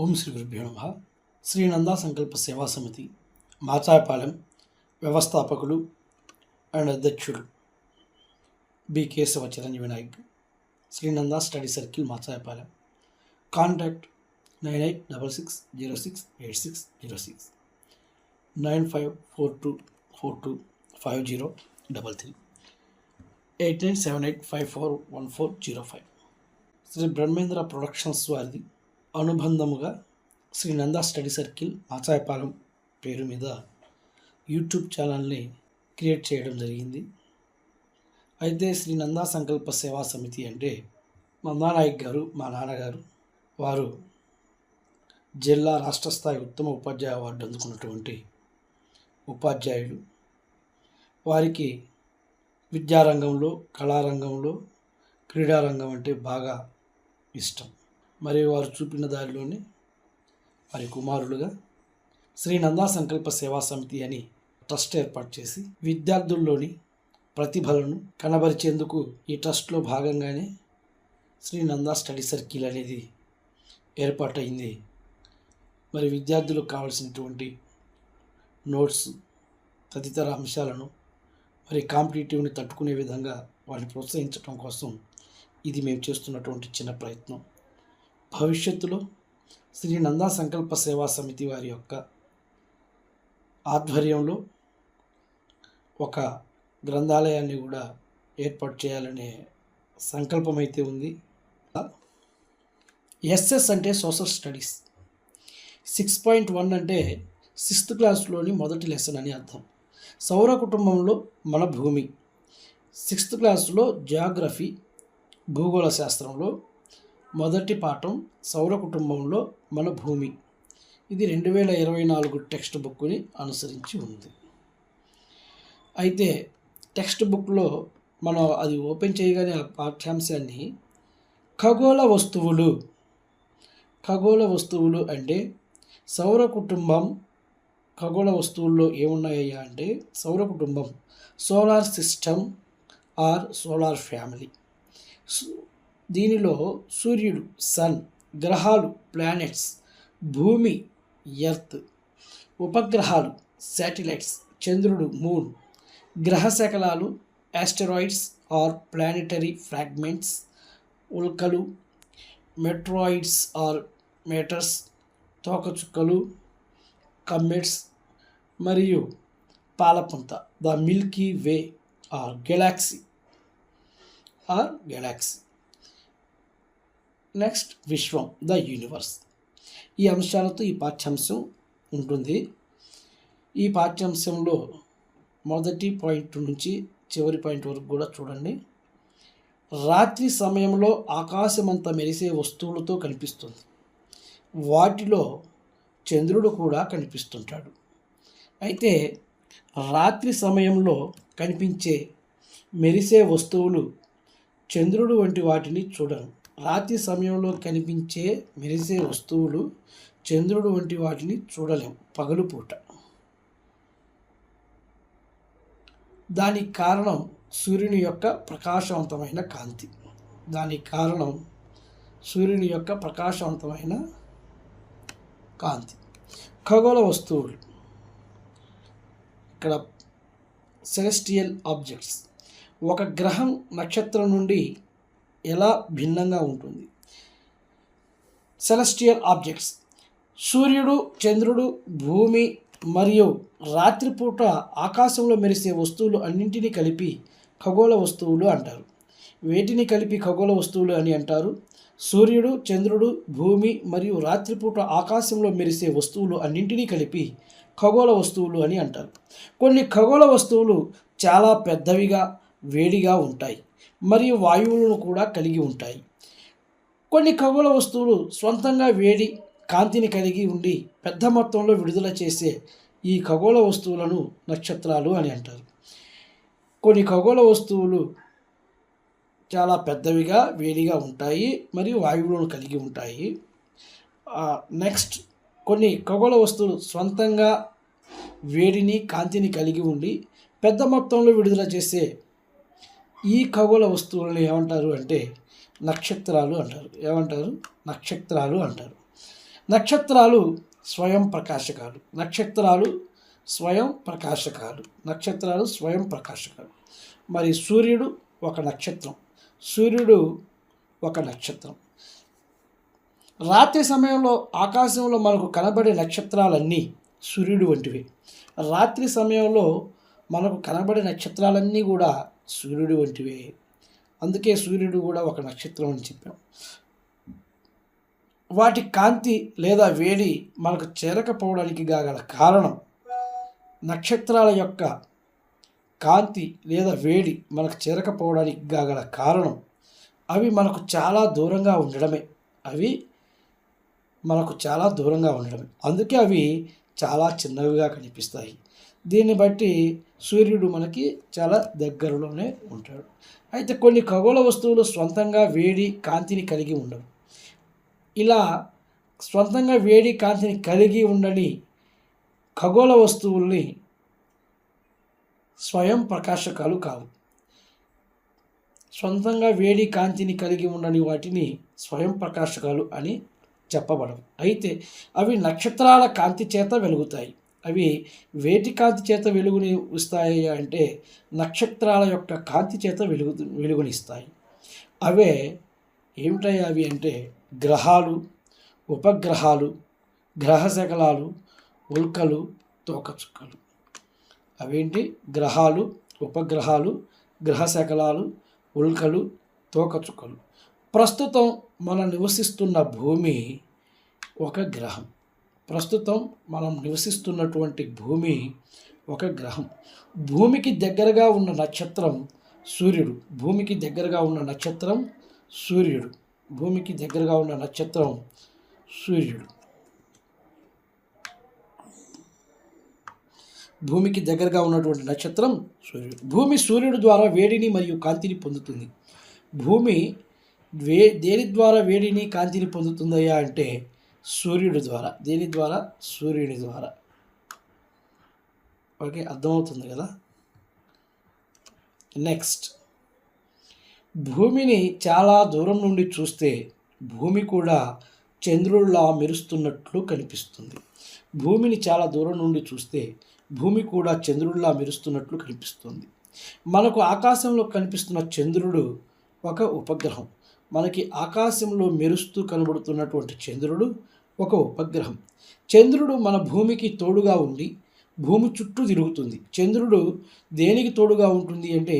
ఓం శ్రీ గురుభ్యో నమః. శ్రీ నందా సంకల్ప సేవా సమితి మాచాయపాలెం వ్యవస్థాపకులు అండ్ అధ్యక్షులు B Kesava Chiranjeevi Nayak. Sri Nanda study circle Machayapalem. Contact 9866068606 9542425033 8978541405. Sri Brahmendra productions వారిది అనుబంధముగా శ్రీ నందా స్టడీ సర్కిల్ మాచాయపాలెం పేరు మీద యూట్యూబ్ ఛానల్ని క్రియేట్ చేయడం జరిగింది. అయితే శ్రీ నందా సంకల్ప సేవా సమితి అంటే నందానాయక్ గారు మా నాన్నగారు, వారు జిల్లా రాష్ట్ర స్థాయి ఉత్తమ ఉపాధ్యాయ అవార్డు అందుకున్నటువంటి ఉపాధ్యాయులు. వారికి విద్యారంగంలో, కళారంగంలో, క్రీడారంగం అంటే బాగా ఇష్టం. మరియు వారు చూపిన దారిలోనే వారి కుమారులుగా శ్రీ నందా సంకల్ప సేవా సమితి అని ట్రస్ట్ ఏర్పాటు చేసి విద్యార్థుల్లోని ప్రతిభలను కనబరిచేందుకు ఈ ట్రస్ట్లో భాగంగానే శ్రీ నందా స్టడీ సర్కిల్ అనేది ఏర్పాటైంది. మరి విద్యార్థులకు కావాల్సినటువంటి నోట్స్ తదితర అంశాలను మరి కాంపిటేటివ్ని తట్టుకునే విధంగా వారిని ప్రోత్సహించడం కోసం ఇది మేము చేస్తున్నటువంటి చిన్న ప్రయత్నం. భవిష్యత్తులో శ్రీ నందా సంకల్ప సేవా సమితి వారి యొక్క ఆధ్వర్యంలో ఒక గ్రంథాలయాన్ని కూడా ఏర్పాటు చేయాలనే సంకల్పం అయితే ఉంది. ఎస్ఎస్ అంటే సోషల్ స్టడీస్, 6.1 అంటే 6th క్లాస్లోని మొదటి లెసన్ అని అర్థం. సౌర కుటుంబంలో మన భూమి, 6th క్లాసులో జియోగ్రఫీ భూగోళ శాస్త్రంలో మొదటి పాఠం సౌర కుటుంబంలో మన భూమి. ఇది 2024 టెక్స్ట్ బుక్ని అనుసరించి ఉంది. అయితే టెక్స్ట్ బుక్లో మనం అది ఓపెన్ చేయగానే ఆ పాఠ్యాంశాన్ని ఖగోళ వస్తువులు అంటే సౌర కుటుంబం. ఖగోళ వస్తువుల్లో ఏమున్నాయ్యా అంటే సౌర కుటుంబం, solar system or solar family. దీనిలో సూర్యుడు సన్, గ్రహాలు ప్లానెట్స్, భూమి ఎర్త్, ఉపగ్రహాలు శాటిలైట్స్, చంద్రుడు మూన్, గ్రహ శకలాలు యాస్టెరాయిడ్స్ ఆర్ ప్లానెటరీ ఫ్రాగ్మెంట్స్, ఉల్కలు మెట్రాయిడ్స్ ఆర్ మేటర్స్, తోకచుక్కలు కమ్మెట్స్ మరియు పాలపుంత the milky way or galaxy. Next విశ్వం ద యూనివర్స్. ఈ అంశాలతో ఈ పాఠ్యాంశం ఉంటుంది. ఈ పాఠ్యాంశంలో మొదటి పాయింట్ నుంచి చివరి పాయింట్ వరకు కూడా చూడండి. రాత్రి సమయంలో ఆకాశమంతా మెరిసే వస్తువులతో కనిపిస్తుంది. వాటిలో చంద్రుడు కూడా కనిపిస్తుంటాడు. అయితే రాత్రి సమయంలో కనిపించే మెరిసే వస్తువులు చంద్రుడు వంటి వాటిని చూడరు. రాత్రి సమయంలో కనిపించే మెరిసే వస్తువులు చంద్రుడు వంటి వాటిని చూడలేం పగలు పూట. దానికి కారణం సూర్యుని యొక్క ప్రకాశవంతమైన కాంతి. ఖగోళ వస్తువులు ఇక్కడ సెలెస్టియల్ ఆబ్జెక్ట్స్. ఒక గ్రహం నక్షత్రం నుండి ఎలా భిన్నంగా ఉంటుంది. సెలెస్టియల్ ఆబ్జెక్ట్స్ సూర్యుడు, చంద్రుడు, భూమి మరియు రాత్రిపూట ఆకాశంలో మెరిసే వస్తువులు అన్నింటినీ కలిపి ఖగోళ వస్తువులు అంటారు. వేటిని కలిపి ఖగోళ వస్తువులు అని అంటారు? సూర్యుడు, చంద్రుడు, భూమి మరియు రాత్రిపూట ఆకాశంలో మెరిసే వస్తువులు అన్నింటినీ కలిపి ఖగోళ వస్తువులు అని అంటారు. కొన్ని ఖగోళ వస్తువులు చాలా పెద్దవిగా, వేడిగా ఉంటాయి మరియు వాయువులను కూడా కలిగి ఉంటాయి. కొన్ని ఖగోళ వస్తువులు స్వంతంగా వేడి, కాంతిని కలిగి ఉండి పెద్ద మొత్తంలో విడుదల చేసే ఈ ఖగోళ వస్తువులను నక్షత్రాలు అని అంటారు. కొన్ని ఖగోళ వస్తువులు చాలా పెద్దవిగా, వేడిగా ఉంటాయి మరియు వాయువులను కలిగి ఉంటాయి. నెక్స్ట్, కొన్ని ఖగోళ వస్తువులు స్వంతంగా వేడిని, కాంతిని కలిగి ఉండి పెద్ద మొత్తంలో విడుదల చేసే ఈ ఖగోళ వస్తువులను ఏమంటారు అంటే నక్షత్రాలు అంటారు. నక్షత్రాలు స్వయం ప్రకాశకాలు. నక్షత్రాలు స్వయం ప్రకాశకాలు. మరి సూర్యుడు ఒక నక్షత్రం. రాత్రి సమయంలో ఆకాశంలో మనకు కనబడే నక్షత్రాలన్నీ సూర్యుడు వంటివి. రాత్రి సమయంలో మనకు కనబడే నక్షత్రాలన్నీ కూడా సూర్యుడు వంటివే. అందుకే సూర్యుడు కూడా ఒక నక్షత్రం అని చెప్పాం. వాటి కాంతి లేదా వేడి మనకు చేరకపోవడానికి గల కారణం, నక్షత్రాల యొక్క కాంతి లేదా వేడి మనకు చేరకపోవడానికి గల కారణం అవి మనకు చాలా దూరంగా ఉండడమే. అందుకే అవి చాలా చిన్నవిగా కనిపిస్తాయి. దీన్ని బట్టి సూర్యుడు మనకి చాలా దగ్గరలోనే ఉంటాడు. అయితే కొన్ని ఖగోళ వస్తువులు స్వంతంగా వేడి కాంతిని కలిగి ఉండవు. ఇలా స్వంతంగా వేడి కాంతిని కలిగి ఉండని ఖగోళ వస్తువుల్ని స్వయం ప్రకాశకాలు కావు. స్వంతంగా వేడి కాంతిని కలిగి ఉండని వాటిని స్వయం ప్రకాశకాలు అని చెప్పబడవు. అయితే అవి నక్షత్రాల కాంతి చేత వెలుగుతాయి. అవి వేటి కాంతి చేత వెలుగుని ఇస్తాయి అంటే నక్షత్రాల యొక్క కాంతి చేత వెలుగునిస్తాయి. అవే ఏమిటాయి అవి అంటే గ్రహాలు, ఉపగ్రహాలు, గ్రహశకలాలు, ఉల్కలు, తోకచుక్కలు. అవేంటి? గ్రహాలు, ఉపగ్రహాలు, గ్రహశకలాలు, ఉల్కలు, తోకచుక్కలు. ప్రస్తుతం మనం నివసిస్తున్న భూమి ఒక గ్రహం. భూమికి దగ్గరగా ఉన్న నక్షత్రం సూర్యుడు. భూమికి దగ్గరగా ఉన్న నక్షత్రం భూమికి దగ్గరగా ఉన్నటువంటి నక్షత్రం సూర్యుడు. భూమి సూర్యుడు ద్వారా వేడిని మరియు కాంతిని పొందుతుంది. భూమి దేని ద్వారా వేడిని కాంతిని పొందుతుందయ్యా అంటే సూర్యుడి ద్వారా. దేని ద్వారా? సూర్యుని ద్వారా. ఓకే, అర్థమవుతుంది కదా. నెక్స్ట్, భూమిని చాలా దూరం నుండి చూస్తే భూమి కూడా చంద్రుడిలా మెరుస్తున్నట్లు కనిపిస్తుంది. మనకు ఆకాశంలో కనిపిస్తున్న చంద్రుడు ఒక ఉపగ్రహం. మనకి ఆకాశంలో మెరుస్తూ కనబడుతున్నటువంటి చంద్రుడు ఒక ఉపగ్రహం. చంద్రుడు మన భూమికి తోడుగా ఉండి భూమి చుట్టూ తిరుగుతుంది. చంద్రుడు దేనికి తోడుగా ఉంటుంది అంటే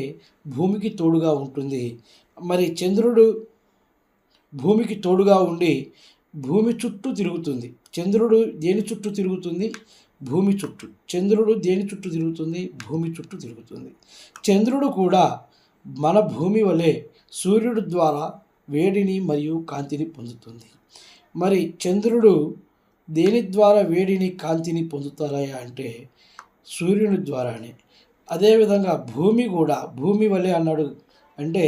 భూమికి తోడుగా ఉంటుంది. మరి చంద్రుడు భూమికి తోడుగా ఉండి భూమి చుట్టూ తిరుగుతుంది. చంద్రుడు దేని చుట్టూ తిరుగుతుంది? భూమి చుట్టూ. చంద్రుడు దేని చుట్టూ తిరుగుతుంది? భూమి చుట్టూ తిరుగుతుంది. చంద్రుడు కూడా మన భూమి వలె సూర్యుడి ద్వారా వేడిని మరియు కాంతిని పొందుతుంది. మరి చంద్రుడు దేని ద్వారా వేడిని కాంతిని పొందుతారా అంటే సూర్యుని ద్వారానే. అదేవిధంగా భూమి కూడా భూమి వలె అన్నాడు అంటే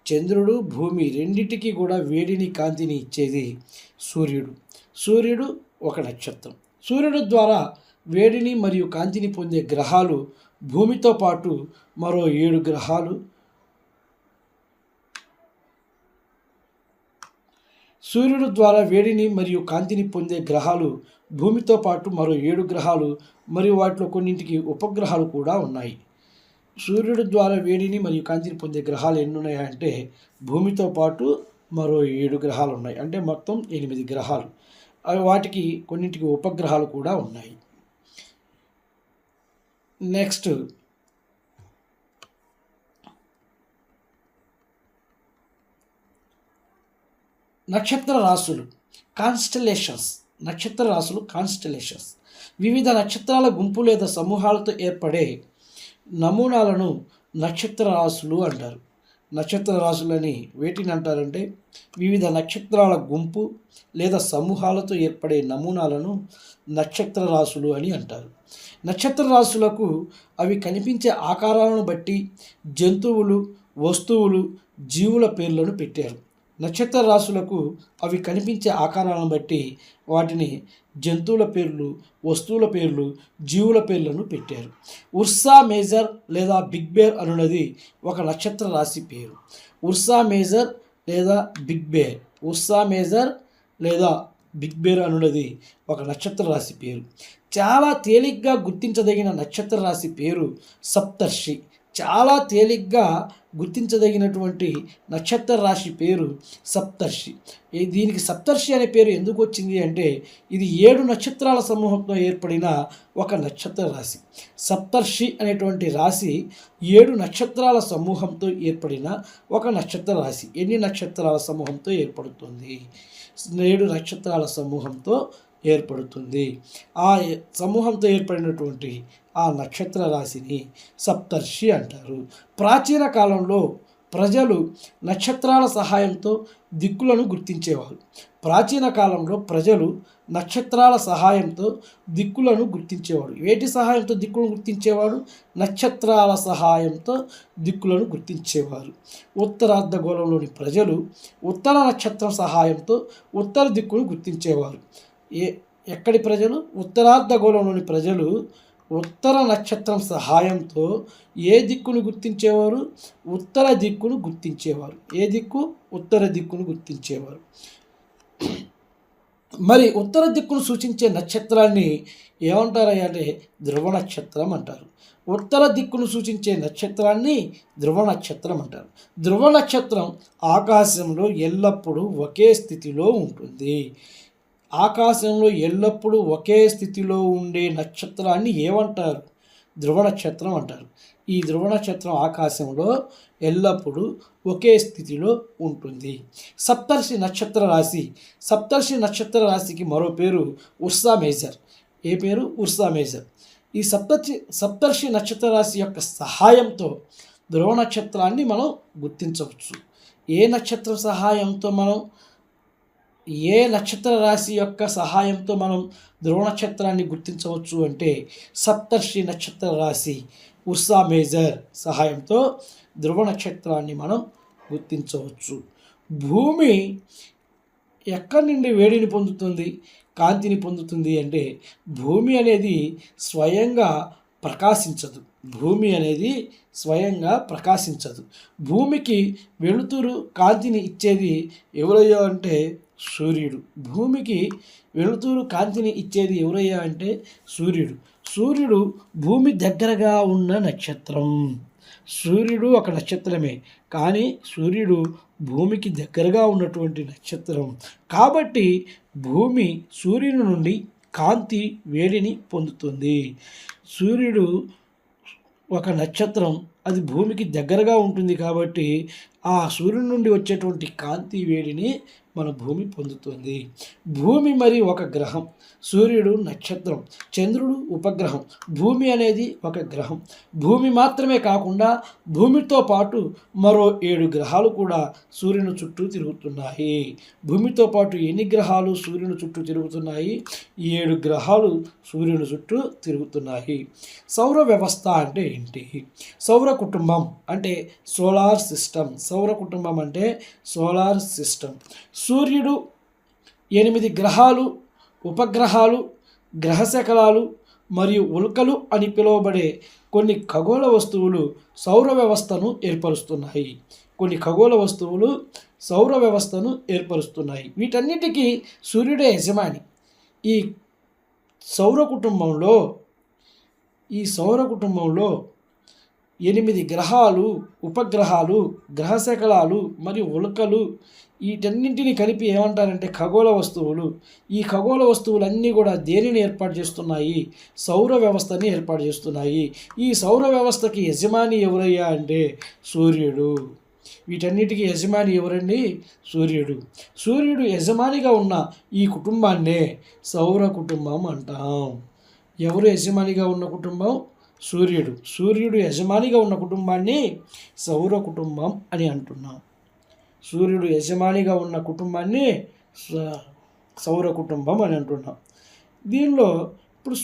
చంద్రుడు భూమి రెండిటికి కూడా వేడిని కాంతిని ఇచ్చేది సూర్యుడు. సూర్యుడు ఒక నక్షత్రం. సూర్యుడు ద్వారా వేడిని మరియు కాంతిని పొందే గ్రహాలు భూమితో పాటు మరో 7 గ్రహాలు. సూర్యుడు ద్వారా వేడిని మరియు కాంతిని పొందే గ్రహాలు భూమితో పాటు మరో 7 గ్రహాలు మరియు వాటిలో కొన్నింటికి ఉపగ్రహాలు కూడా ఉన్నాయి. సూర్యుడు ద్వారా వేడిని మరియు కాంతిని పొందే గ్రహాలు ఎన్ని ఉన్నాయంటే భూమితో పాటు మరో 7 గ్రహాలు ఉన్నాయి. అంటే మొత్తం 8 గ్రహాలు. అవి వాటికి కొన్నింటికి ఉపగ్రహాలు కూడా ఉన్నాయి. నెక్స్ట్, నక్షత్ర రాశులు కాన్స్టలేషన్స్. వివిధ నక్షత్రాల గుంపు లేదా సమూహాలతో ఏర్పడే నమూనాలను నక్షత్ర రాశులు అంటారు. నక్షత్ర రాశులని వేటిని అంటారంటే వివిధ నక్షత్రాల గుంపు లేదా సమూహాలతో ఏర్పడే నమూనాలను నక్షత్ర రాశులు అని అంటారు. నక్షత్ర రాశులకు అవి కనిపించే ఆకారాలను బట్టి జంతువులు, వస్తువులు, జీవుల పేర్లను పెట్టారు. నక్షత్ర రాశులకు అవి కనిపించే ఆకారాలను బట్టి వాటిని జంతువుల పేర్లు, వస్తువుల పేర్లు, జీవుల పేర్లను పెట్టారు. ఉర్సా మేజర్ లేదా బిగ్ బేర్ అనున్నది ఒక నక్షత్ర రాశి పేరు. ఉర్సా మేజర్ లేదా బిగ్ బేర్ బిగ్ బేర్ అనున్నది ఒక నక్షత్ర రాశి పేరు. చాలా తేలిగ్గా గుర్తించదగిన నక్షత్ర రాశి పేరు సప్తర్షి. చాలా తేలిగ్గా గుర్తించదగినటువంటి నక్షత్ర రాశి పేరు సప్తర్షి. దీనికి సప్తర్షి అనే పేరు ఎందుకు వచ్చింది అంటే ఇది 7 నక్షత్రాల సమూహంతో ఏర్పడిన ఒక నక్షత్ర రాశి. సప్తర్షి అనేటువంటి రాశి 7 నక్షత్రాల సమూహంతో ఏర్పడిన ఒక నక్షత్ర రాశి. ఎన్ని నక్షత్రాల సమూహంతో ఏర్పడుతుంది? 7 నక్షత్రాల సమూహంతో ఏర్పడుతుంది. ఆ సమూహంతో ఏర్పడినటువంటి ఆ నక్షత్ర రాశిని సప్తర్షి అంటారు. ప్రాచీన కాలంలో ప్రజలు నక్షత్రాల సహాయంతో దిక్కులను గుర్తించేవారు. ప్రాచీన కాలంలో ప్రజలు నక్షత్రాల సహాయంతో దిక్కులను గుర్తించేవాడు. వేటి సహాయంతో దిక్కులను గుర్తించేవాడు? నక్షత్రాల సహాయంతో దిక్కులను గుర్తించేవారు. ఉత్తరార్ధగోళంలోని ప్రజలు ఉత్తర నక్షత్రం సహాయంతో ఉత్తర దిక్కును గుర్తించేవారు. ఎక్కడి ప్రజలు? ఉత్తరార్ధగోళంలోని ప్రజలు ఉత్తర నక్షత్రం సహాయంతో ఏ దిక్కును గుర్తించేవారు? ఉత్తర దిక్కును గుర్తించేవారు. ఏ దిక్కు? ఉత్తర దిక్కును గుర్తించేవారు. మరి ఉత్తర దిక్కును సూచించే నక్షత్రాన్ని ఏమంటారు అంటే ధ్రువ నక్షత్రం అంటారు. ఉత్తర దిక్కును సూచించే నక్షత్రాన్ని ధ్రువ నక్షత్రం అంటారు. ధ్రువ నక్షత్రం ఆకాశంలో ఎల్లప్పుడూ ఒకే స్థితిలో ఉంటుంది. ఆకాశంలో ఎల్లప్పుడూ ఒకే స్థితిలో ఉండే నక్షత్రాన్ని ఏమంటారు? ధ్రువ నక్షత్రం అంటారు. ఈ ధ్రువ నక్షత్రం ఆకాశంలో ఎల్లప్పుడూ ఒకే స్థితిలో ఉంటుంది. సప్తర్షి నక్షత్ర రాశి. సప్తర్షి నక్షత్ర రాశికి మరో పేరు ఉర్సా మేజర్. ఏ పేరు? Ursa Major. ఈ సప్తర్షి నక్షత్ర రాశి యొక్క సహాయంతో ధ్రువ నక్షత్రాన్ని మనం గుర్తించవచ్చు. ఏ నక్షత్రం సహాయంతో ఏ నక్షత్ర రాశి యొక్క సహాయంతో మనం ధ్రువ నక్షత్రాన్ని గుర్తించవచ్చు అంటే సప్తర్షి నక్షత్ర రాశి ఉర్సా మేజర్ సహాయంతో ధ్రువ నక్షత్రాన్ని మనం గుర్తించవచ్చు. భూమి ఎక్కడి నుండి వేడిని పొందుతుంది, కాంతిని పొందుతుంది అంటే భూమి అనేది స్వయంగా ప్రకాశించదు. భూమి అనేది స్వయంగా ప్రకాశించదు. భూమికి వెలుతురు కాంతిని ఇచ్చేది ఎవరయ్యా అంటే సూర్యుడు. భూమికి వెలుతురు కాంతిని ఇచ్చేది ఎవరయ్యా అంటే సూర్యుడు. సూర్యుడు భూమి దగ్గరగా ఉన్న నక్షత్రం. సూర్యుడు ఒక నక్షత్రమే, కానీ సూర్యుడు భూమికి దగ్గరగా ఉన్నటువంటి నక్షత్రం. కాబట్టి భూమి సూర్యుని నుండి కాంతి వేడిని పొందుతుంది. సూర్యుడు ఒక నక్షత్రం, అది భూమికి దగ్గరగా ఉంటుంది కాబట్టి ఆ సూర్యుని నుండి వచ్చేటువంటి కాంతి వేడిని మన భూమి పొందుతుంది. భూమి మరి ఒక గ్రహం, సూర్యుడు నక్షత్రం, చంద్రుడు ఉపగ్రహం, భూమి అనేది ఒక గ్రహం. భూమి మాత్రమే కాకుండా భూమితో పాటు మరో 7 గ్రహాలు కూడా సూర్యుని చుట్టూ తిరుగుతున్నాయి. భూమితో పాటు ఎన్ని గ్రహాలు సూర్యుని చుట్టూ తిరుగుతున్నాయి? 7 గ్రహాలు సూర్యుని చుట్టూ తిరుగుతున్నాయి. సౌర వ్యవస్థ అంటే ఏంటి? సౌర కుటుంబం అంటే సోలార్ సిస్టమ్. సౌర కుటుంబం అంటే సోలార్ సిస్టమ్. సూర్యుడు 8 గ్రహాలు, ఉపగ్రహాలు, గ్రహశకలాలు మరియు ఉల్కలు అని పిలువబడే కొన్ని ఖగోళ వస్తువులు సౌర వ్యవస్థను ఏర్పరుస్తున్నాయి. కొన్ని ఖగోళ వస్తువులు సౌర వ్యవస్థను ఏర్పరుస్తున్నాయి. వీటన్నిటికీ సూర్యుడే యజమాని. ఈ సౌర కుటుంబంలో 8 గ్రహాలు, ఉపగ్రహాలు, గ్రహశకలాలు మరియు ఉల్కలు, వీటన్నింటినీ కలిపి ఏమంటారంటే ఖగోళ వస్తువులు. ఈ ఖగోళ వస్తువులన్నీ కూడా దేనిని ఏర్పాటు చేస్తున్నాయి? సౌర వ్యవస్థని ఏర్పాటు చేస్తున్నాయి. ఈ సౌర వ్యవస్థకి యజమాని ఎవరయ్యా అంటే సూర్యుడు. వీటన్నిటికీ యజమాని ఎవరండి? సూర్యుడు. సూర్యుడు యజమానిగా ఉన్న ఈ కుటుంబాన్నే సౌర కుటుంబం అంటాం. ఎవరు యజమానిగా ఉన్న కుటుంబం? సూర్యుడు. సూర్యుడు యజమానిగా ఉన్న కుటుంబాన్ని సౌర కుటుంబం అని అంటున్నాం. సూర్యుడు యజమానిగా ఉన్న కుటుంబాన్ని సౌర కుటుంబం అని అంటున్నాం. దీనిలో ఇప్పుడు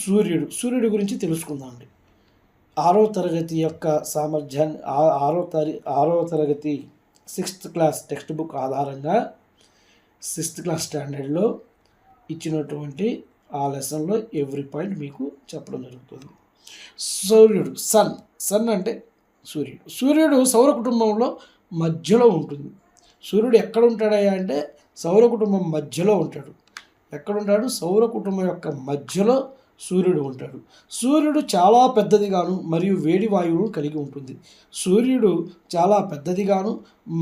సూర్యుడి గురించి తెలుసుకుందామండి. 6వ తరగతి యొక్క సామర్థ్యాన్ని 6వ తరగతి 6th క్లాస్ టెక్స్ట్ బుక్ ఆధారంగా 6th క్లాస్ స్టాండర్డ్లో ఇచ్చినటువంటి ఆ లెసన్లో ఎవ్రీ పాయింట్ మీకు చెప్పడం జరుగుతుంది. సూర్యుడు, సన్ అంటే సూర్యుడు సౌర కుటుంబంలో మధ్యలో ఉంటుంది. సూర్యుడు ఎక్కడ ఉంటాడయ్యా అంటే సౌర కుటుంబం మధ్యలో ఉంటాడు. ఎక్కడుంటాడు? సౌర కుటుంబం యొక్క మధ్యలో సూర్యుడు ఉంటాడు. సూర్యుడు చాలా పెద్దదిగాను మరియు వేడి వాయువులను కలిగి ఉంటుంది. సూర్యుడు చాలా పెద్దదిగాను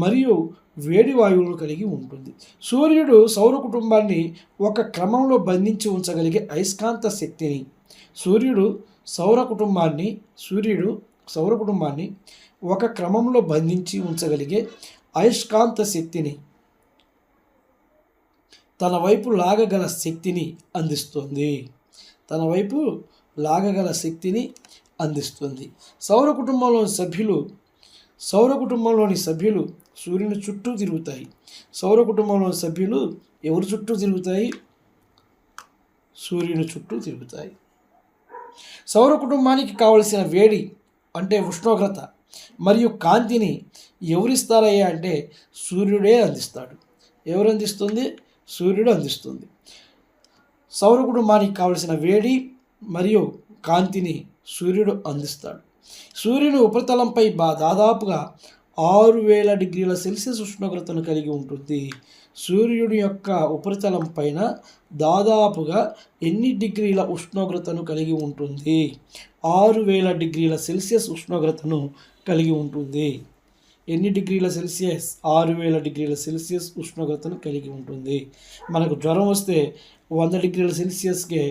మరియు వేడి వాయువులను కలిగి ఉంటుంది. సూర్యుడు సౌర కుటుంబాన్ని ఒక క్రమంలో బంధించి ఉంచగలిగే అయస్కాంత శక్తిని సూర్యుడు సౌర కుటుంబాన్ని ఒక క్రమంలో బంధించి ఉంచగలిగే అయస్కాంత శక్తిని తన వైపు లాగగల శక్తిని అందిస్తుంది. సౌర కుటుంబంలోని సభ్యులు సూర్యుని చుట్టూ తిరుగుతాయి. సౌర కుటుంబంలోని సభ్యులు ఎవరి చుట్టూ తిరుగుతాయి? సూర్యుని చుట్టూ తిరుగుతాయి. సౌర కుటుంబానికి కావలసిన వేడి అంటే ఉష్ణోగ్రత మరియు కాంతిని ఎవరిస్తారయ్యా అంటే సూర్యుడే అందిస్తాడు. ఎవరు అందిస్తుంది? సూర్యుడు అందిస్తుంది. సౌర కుటుంబానికి కావలసిన వేడి మరియు కాంతిని సూర్యుడు అందిస్తాడు. సూర్యుని ఉపరితలంపై దాదాపుగా 6000 డిగ్రీల సెల్సియస్ ఉష్ణోగ్రతను కలిగి ఉంటుంది. సూర్యుడి యొక్క ఉపరితలం పైన దాదాపుగా ఎన్ని డిగ్రీల ఉష్ణోగ్రతను కలిగి ఉంటుంది? 6000 డిగ్రీల సెల్సియస్ ఉష్ణోగ్రతను కలిగి ఉంటుంది. ఎన్ని డిగ్రీల సెల్సియస్? 6000 డిగ్రీల సెల్సియస్ ఉష్ణోగ్రతను కలిగి ఉంటుంది. మనకు జ్వరం వస్తే 100 డిగ్రీల సెల్సియస్కే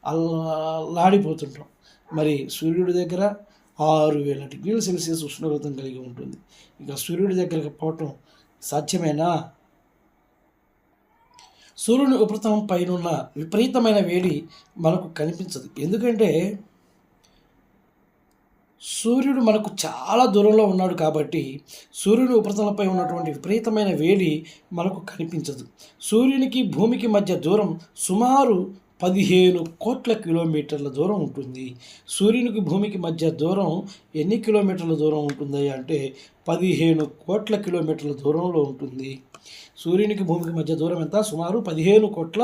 అల్లాడిపోతుంటాం. మరి సూర్యుడి దగ్గర 6000 డిగ్రీల సెల్సియస్ ఉష్ణోగ్రతను కలిగి ఉంటుంది. ఇక సూర్యుడి దగ్గరకు పోవటం సాధ్యమేనా? సూర్యుని ఉపరితలం పైన ఉన్న విపరీతమైన వేడి మనకు కనిపించదు. ఎందుకంటే సూర్యుడు మనకు చాలా దూరంలో ఉన్నాడు కాబట్టి సూర్యుని ఉపరితలంపై ఉన్నటువంటి విపరీతమైన వేడి మనకు కనిపించదు. సూర్యునికి భూమికి మధ్య దూరం సుమారు 15 కోట్ల కిలోమీటర్ల దూరం ఉంటుంది. సూర్యునికి భూమికి మధ్య దూరం ఎన్ని కిలోమీటర్ల దూరం ఉంటుంది అంటే 15 కోట్ల కిలోమీటర్ల దూరంలో ఉంటుంది. సూర్యునికి భూమికి మధ్య దూరం ఎంత? సుమారు 15 కోట్ల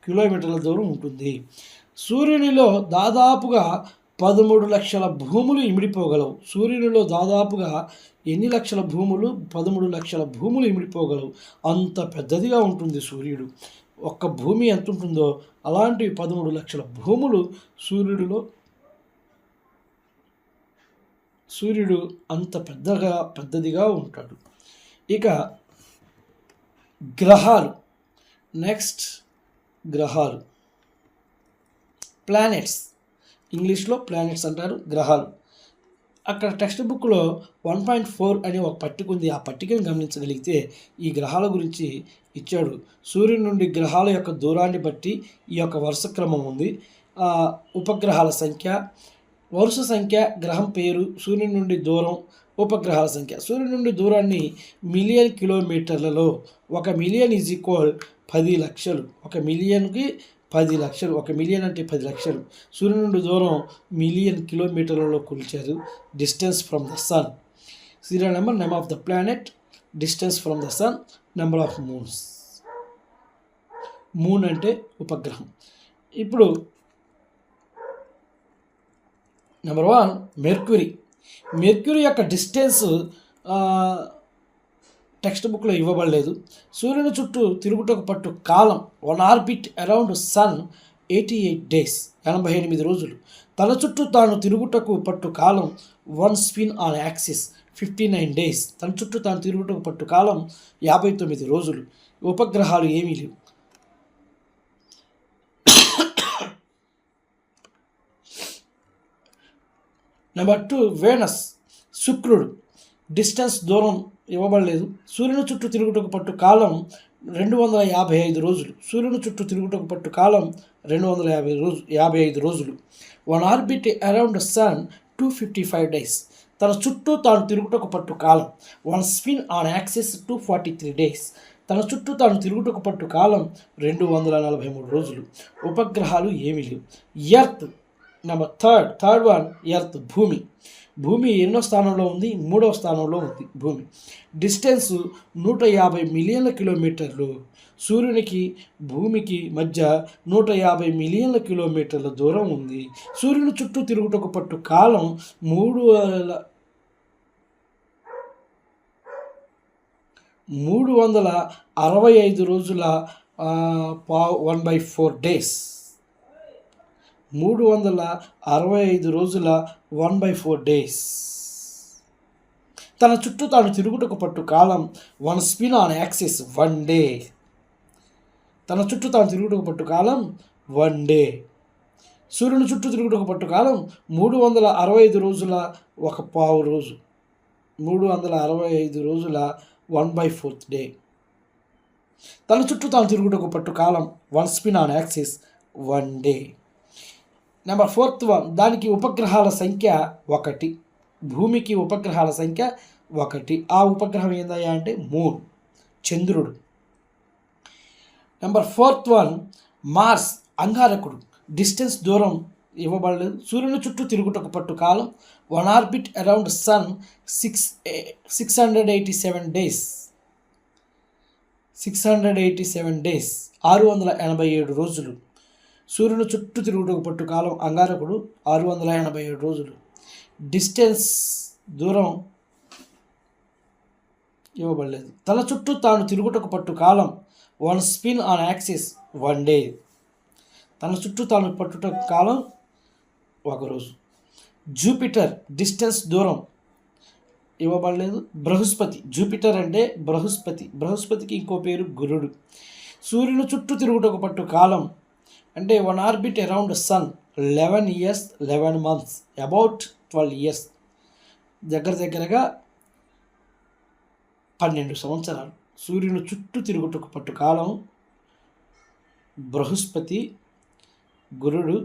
కిలోమీటర్ల దూరం ఉంటుంది. సూర్యునిలో దాదాపుగా 13 లక్షల భూములు ఇమిడిపోగలవు. సూర్యునిలో దాదాపుగా ఎన్ని లక్షల భూములు? 13 లక్షల భూములు ఇమిడిపోగలవు. అంత పెద్దదిగా ఉంటుంది సూర్యుడు. ఒక్క భూమి ఎంత ఉంటుందో అలాంటి 13 లక్షల భూములు సూర్యుడు అంత పెద్దదిగా ఉంటాడు. ఇక గ్రహాలు. నెక్స్ట్ గ్రహాలు, ప్లానెట్స్. ఇంగ్లీష్లో ప్లానెట్స్ అంటారు, గ్రహాలు. అక్కడ టెక్స్ట్ బుక్లో 1.4 అనే ఒక పట్టిక ఉంది. ఆ పట్టికను గమనించగలిగితే ఈ గ్రహాల గురించి ఇచ్చాడు. సూర్యుడి నుండి గ్రహాల యొక్క దూరాన్ని బట్టి ఈ యొక్క వరుస క్రమం ఉంది. ఉపగ్రహాల సంఖ్య, వరుస సంఖ్య, గ్రహం పేరు, సూర్యుడి నుండి దూరం, ఉపగ్రహాల సంఖ్య. సూర్యుడి నుండి దూరాన్ని మిలియన్ కిలోమీటర్లలో 1 మిలియన్ ఈజ్ ఈక్వల్ 10 లక్షలు. 1 మిలియన్కి 10 లక్షలు. 1 మిలియన్ అంటే 10 లక్షలు. సూర్యుడి నుండి దూరం మిలియన్ కిలోమీటర్లలో కొలిచారు. Distance from the sun, serial number, name of the planet, distance from the sun, number of moons. Moon అంటే ఉపగ్రహం. ఇప్పుడు నెంబర్ 1 మెర్క్యూరీ. మెర్క్యూరీ యొక్క డిస్టెన్స్ టెక్స్ట్ బుక్లో ఇవ్వబడలేదు. సూర్యుని చుట్టూ తిరుగుటకు పట్టు కాలం 1 ఆర్బిట్ అరౌండ్ సన్ 88 డేస్, 88 రోజులు. తన చుట్టూ తాను తిరుగుటకు పట్టు కాలం 1 స్పిన్ ఆన్ యాక్సిస్ 59 డేస్. తన చుట్టూ తాను తిరుగుటకు పట్టు కాలం 59 రోజులు. ఉపగ్రహాలు ఏమీ లేవు. నెంబర్ 2 వేనస్, శుక్రుడు. డిస్టెన్స్, దూరం ఇవ్వబడలేదు. సూర్యుని చుట్టూ తిరుగుటకు పట్టు కాలం 255 రోజులు. సూర్యుని చుట్టూ తిరుగుటకు పట్టు కాలం 255 రోజులు. 1 ఆర్బిట్ అరౌండ్ సన్ 255 డేస్. తన చుట్టూ తాను తిరుగుటకు పట్టు కాలం 1 స్పిన్ ఆన్ యాక్సిస్ 243 డేస్. తన చుట్టూ తాను తిరుగుటకు పట్టు కాలం 243 రోజులు. ఉపగ్రహాలు ఏమీ లేవు. Earth. Number third one earth, భూమి. భూమి ఎన్నో స్థానంలో ఉంది? 3వ స్థానంలో ఉంది భూమి. డిస్టెన్స్ 150 మిలియన్ల కిలోమీటర్లు. సూర్యునికి భూమికి మధ్య 150 మిలియన్ల కిలోమీటర్ల దూరం ఉంది. సూర్యుని చుట్టూ తిరుగుటకు పట్టు కాలం 365 రోజుల 1/4 డేస్. 365 రోజుల 1/4 డేస్. తన చుట్టూ తాను తిరుగుటకు పట్టు కాలం 1 స్పిన్ ఆన్ యాక్సిస్ 1 డే. తన చుట్టూ తాను తిరుగుటకు పట్టు కాలం 1 డే. సూర్యుని చుట్టూ తిరుగుటకు పట్టు కాలం 365 రోజుల 1/4 రోజు. 365 రోజుల 1/4 డే. తన చుట్టూ తాను తిరుగుటకు పట్టు కాలం 1 spin on axis 1 day. Number 4th one, దానికి ఉపగ్రహాల సంఖ్య 1. భూమికి ఉపగ్రహాల సంఖ్య 1. ఆ ఉపగ్రహం ఏందయ్యా అంటే మూన్, చంద్రుడు. నెంబర్ 4th వన్, మార్స్, అంగారకుడు. డిస్టెన్స్, దూరం ఇవ్వబడలేదు. సూర్యుని చుట్టూ తిరుగుటకు పట్టు కాలం 1 orbit around sun 687 days. 687 days, 687 రోజులు. సూర్యుని చుట్టూ తిరుగుటకు పట్టు కాలం అంగారకుడు 687 రోజులు. డిస్టెన్స్, దూరం ఇవ్వబడలేదు. తన చుట్టూ తాను తిరుగుటకు పట్టు కాలం 1 స్పిన్ ఆన్ యాక్సిస్ 1 డే. తన చుట్టూ తాను పట్టుటకు కాలం 1 రోజు. జూపిటర్, డిస్టెన్స్, దూరం ఇవ్వబడలేదు. బృహస్పతి, జూపిటర్ అంటే బృహస్పతి. బృహస్పతికి ఇంకో పేరు గురుడు. సూర్యుని చుట్టూ తిరుగుటకు పట్టు కాలం అంటే 1 orbit around sun 11 years 11 months, about 12 years, దగ్గరగా 12 సంవత్సరాలు. సూర్యుని చుట్టూ తిరుగుటకు పట్టు కాలం బృహస్పతి, గురుడు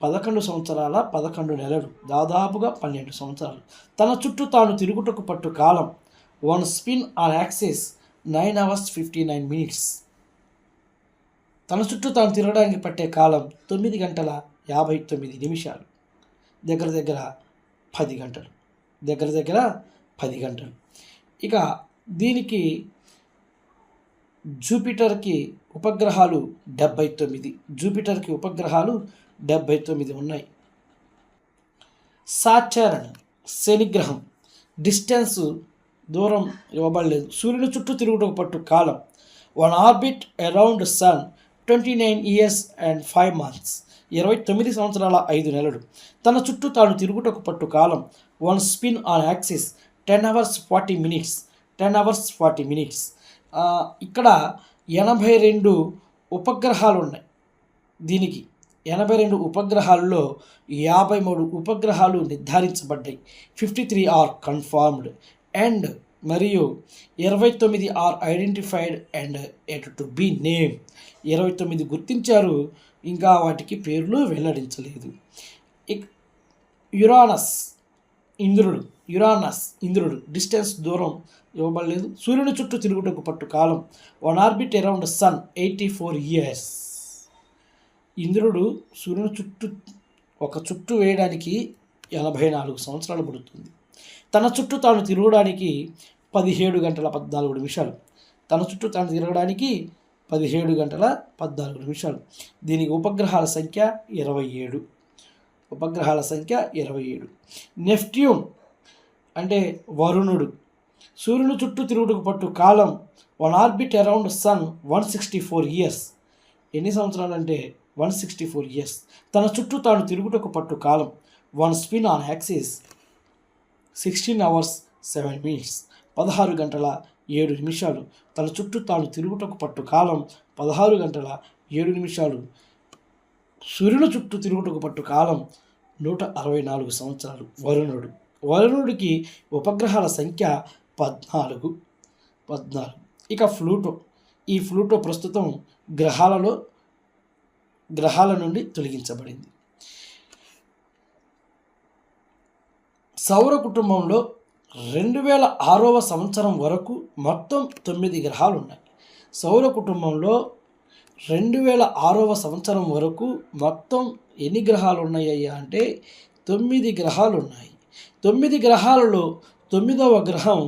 11 సంవత్సరాల 11 నెలలు, దాదాపుగా 12 సంవత్సరాలు. తన చుట్టూ తాను తిరుగుటకు పట్టు కాలం 1 spin on axis 9 hours 59 minutes. తన చుట్టూ తాను తిరగడానికి పట్టే కాలం 9 గంటల 59 నిమిషాలు, దగ్గర 10 గంటలు, దగ్గర 10 గంటలు. ఇక దీనికి జూపిటర్కి ఉపగ్రహాలు 79. జూపిటర్కి ఉపగ్రహాలు 79 ఉన్నాయి. సాటర్న్, శనిగ్రహం. డిస్టెన్స్, దూరం ఇవ్వబడలేదు. సూర్యుని చుట్టూ తిరుగుటకు పట్టు కాలం 1 orbit around sun 29 years and 5 months, 29 సంవత్సరాల 5 నెలలు. తన చుట్టూ తాను తిరుగుటకు పట్టు కాలం 1 spin on axis 10 hours 40 minutes, 10 hours 40 minutes. ఇక్కడ 82 ఉపగ్రహాలు ఉన్నాయి. దీనికి 82 ఉపగ్రహాల్లో 53 ఉపగ్రహాలు నిర్ధారించబడ్డాయి. 53 ఆర్ కన్ఫర్మ్డ్ అండ్ మరియు 29 are identified and yet to be name. 29 గుర్తించారు, ఇంకా వాటికి పేర్లు వెల్లడించలేదు. యురానస్, ఇంద్రుడు. డిస్టెన్స్, దూరం ఇవ్వబడలేదు. సూర్యుని చుట్టూ తిరుగుటకు పట్టు కాలం 1 ఆర్బిట్ అరౌండ్ సన్ 84 years. ఇంద్రుడు సూర్యుని చుట్టూ వేయడానికి 84 సంవత్సరాలు పడుతుంది. తన చుట్టూ తాను తిరగడానికి 17 గంటల 14 నిమిషాలు. తన చుట్టూ తాను తిరగడానికి 17 గంటల 14 నిమిషాలు. దీనికి ఉపగ్రహాల సంఖ్య 27. ఉపగ్రహాల సంఖ్య 27. నెప్ట్యూన్ అంటే వరుణుడు. సూర్యుని చుట్టూ తిరుగుటకు పట్టు కాలం 1 ఆర్బిట్ అరౌండ్ సన్ 164 years. ఎన్ని సంవత్సరాలు అంటే 164 years. తన చుట్టూ తాను తిరుగుటకు పట్టు కాలం 1 spin on axis 16 hours 7 minutes, 16 గంటల 7 నిమిషాలు. తన చుట్టూ తాను తిరుగుటకు పట్టు కాలం 16 గంటల 7 నిమిషాలు. సూర్యుని చుట్టూ తిరుగుటకు పట్టు కాలం 164 సంవత్సరాలు. వరుణుడికి ఉపగ్రహాల సంఖ్య 14. ఇక ప్లూటో. ఈ ప్లూటో ప్రస్తుతం గ్రహాల నుండి తొలగించబడింది. సౌర కుటుంబంలో 2006వ సంవత్సరం వరకు మొత్తం 9 గ్రహాలు ఉన్నాయి. సౌర కుటుంబంలో 2006వ సంవత్సరం వరకు మొత్తం ఎన్ని గ్రహాలు ఉన్నాయ్యా అంటే 9 గ్రహాలు ఉన్నాయి. 9 గ్రహాలలో 9వ గ్రహం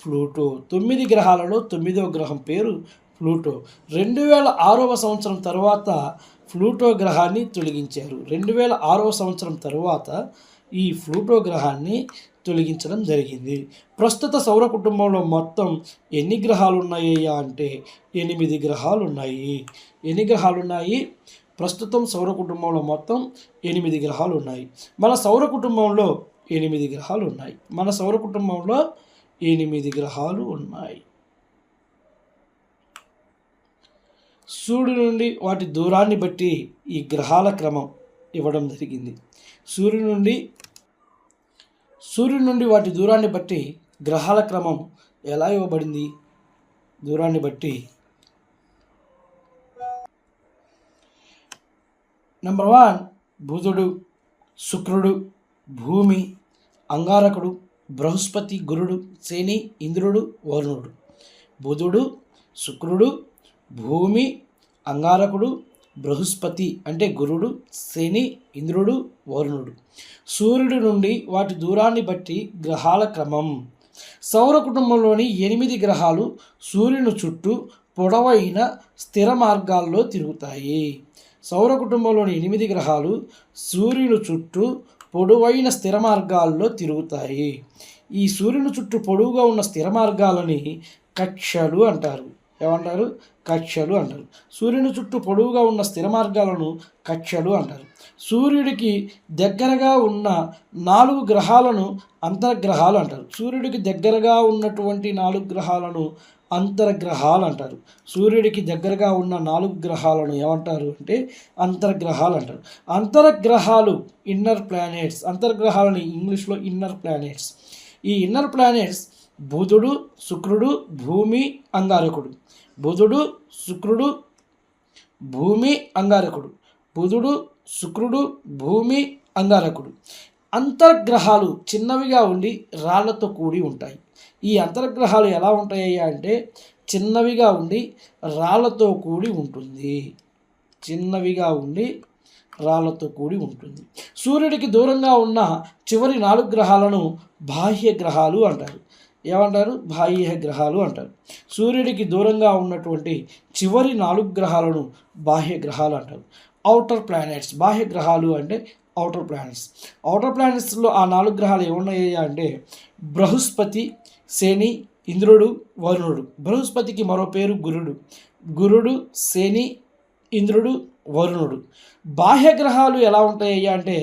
ప్లూటో. 9 గ్రహాలలో 9వ గ్రహం పేరు ప్లూటో. 2006వ సంవత్సరం తర్వాత ప్లూటో గ్రహాన్ని తొలగించారు. 2006వ సంవత్సరం తర్వాత ఈ ప్లూటో గ్రహాన్ని తొలగించడం జరిగింది. ప్రస్తుత సౌర కుటుంబంలో మొత్తం ఎన్ని గ్రహాలు ఉన్నాయ్యా అంటే 8 గ్రహాలు ఉన్నాయి. ఎన్ని గ్రహాలు ఉన్నాయి? ప్రస్తుతం సౌర కుటుంబంలో మొత్తం 8 గ్రహాలు ఉన్నాయి. మన సౌర కుటుంబంలో 8 గ్రహాలు ఉన్నాయి. మన సౌర కుటుంబంలో 8 గ్రహాలు ఉన్నాయి. సూర్యుడి నుండి వాటి దూరాన్ని బట్టి ఈ గ్రహాల క్రమం ఇవ్వడం జరిగింది. సూర్యుడి నుండి వాటి దూరాన్ని బట్టి గ్రహాల క్రమం ఎలా ఇవ్వబడింది? దూరాన్ని బట్టి నెంబర్ 1 బుధుడు, శుక్రుడు, భూమి, అంగారకుడు, బృహస్పతి, గురుడు, శని, ఇంద్రుడు, వరుణుడు. బుధుడు, శుక్రుడు, భూమి, అంగారకుడు, బృహస్పతి అంటే గురుడు, శని, ఇంద్రుడు, వరుణుడు. సూర్యుడి నుండి వాటి దూరాన్ని బట్టి గ్రహాల క్రమం. సౌర కుటుంబంలోని 8 గ్రహాలు సూర్యుని చుట్టూ పొడవైన స్థిర మార్గాల్లో తిరుగుతాయి. సౌర కుటుంబంలోని 8 గ్రహాలు సూర్యుని చుట్టూ పొడవైన స్థిర మార్గాల్లో తిరుగుతాయి. ఈ సూర్యుని చుట్టూ పొడవుగా ఉన్న స్థిర మార్గాలని కక్ష్యలు అంటారు. ఏమంటారు? కక్ష్యలు అంటారు. సూర్యుని చుట్టూ పొడవుగా ఉన్న స్థిర మార్గాలను కక్ష్యలు అంటారు. సూర్యుడికి దగ్గరగా ఉన్న 4 గ్రహాలను అంతర్గ్రహాలు అంటారు. సూర్యుడికి దగ్గరగా ఉన్నటువంటి 4 గ్రహాలను అంతర్గ్రహాలు అంటారు. సూర్యుడికి దగ్గరగా ఉన్న 4 గ్రహాలను ఏమంటారు అంటే అంతర్గ్రహాలు అంటారు. అంతర్గ్రహాలు ఇన్నర్ ప్లానెట్స్. అంతర్గ్రహాలని ఇంగ్లీష్లో ఇన్నర్ ప్లానెట్స్. ఈ ఇన్నర్ ప్లానెట్స్ బుధుడు, శుక్రుడు, భూమి, అంగారకుడు. బుధుడు, శుక్రుడు, భూమి, అంగారకుడు. బుధుడు, శుక్రుడు, భూమి, అంగారకుడు. అంతర్గ్రహాలు చిన్నవిగా ఉండి రాళ్లతో కూడి ఉంటాయి. ఈ అంతర్గ్రహాలు ఎలా ఉంటాయి అంటే చిన్నవిగా ఉండి రాళ్లతో కూడి ఉంటుంది. చిన్నవిగా ఉండి రాళ్లతో కూడి ఉంటుంది. సూర్యుడికి దూరంగా ఉన్న చివరి 4 గ్రహాలను బాహ్య గ్రహాలు అంటారు. ఏమంటారు? బాహ్య గ్రహాలు అంటారు. సూర్యుడికి దూరంగా ఉన్నటువంటి చివరి 4 గ్రహాలను బాహ్య గ్రహాలు అంటారు. Outer planets. బాహ్య గ్రహాలు అంటే ఔటర్ ప్లానెట్స్. ఔటర్ ప్లానెట్స్లో ఆ 4 గ్రహాలు ఏమున్నాయి అంటే బృహస్పతి, శని, ఇంద్రుడు, వరుణుడు. బృహస్పతికి మరో పేరు గురుడు. గురుడు, శని, ఇంద్రుడు, వరుణుడు. బాహ్య గ్రహాలు ఎలా ఉంటాయి అంటే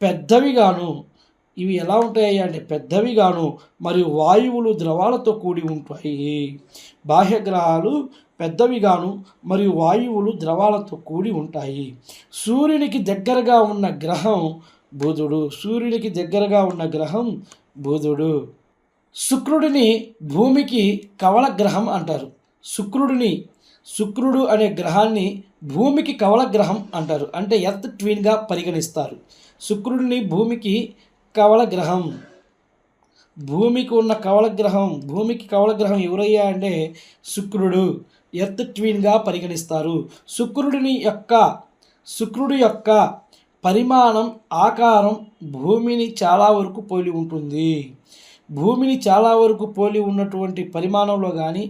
పెద్దవిగాను. ఇవి ఎలా ఉంటాయి అంటే పెద్దవిగాను మరియు వాయువులు ద్రవాలతో కూడి ఉంటాయి. బాహ్య గ్రహాలు పెద్దవిగాను మరియు వాయువులు ద్రవాలతో కూడి ఉంటాయి. సూర్యునికి దగ్గరగా ఉన్న గ్రహం బుధుడు. సూర్యునికి దగ్గరగా ఉన్న గ్రహం బుధుడు. శుక్రుడిని భూమికి కవల గ్రహం అంటారు. శుక్రుడు అనే గ్రహాన్ని భూమికి కవల గ్రహం అంటారు. అంటే ఎర్త్ ట్విన్గా పరిగణిస్తారు. శుక్రుడిని భూమికి కవల గ్రహం. భూమికి ఉన్న కవల గ్రహం. భూమికి కవల గ్రహం ఎవరయ్యా అంటే శుక్రుడు. ఎర్త్ ట్విన్గా పరిగణిస్తారు. శుక్రుడి యొక్క పరిమాణం, ఆకారం భూమిని చాలా వరకు పోలి ఉంటుంది. భూమిని చాలా వరకు పోలి ఉన్నటువంటి పరిమాణంలో కానీ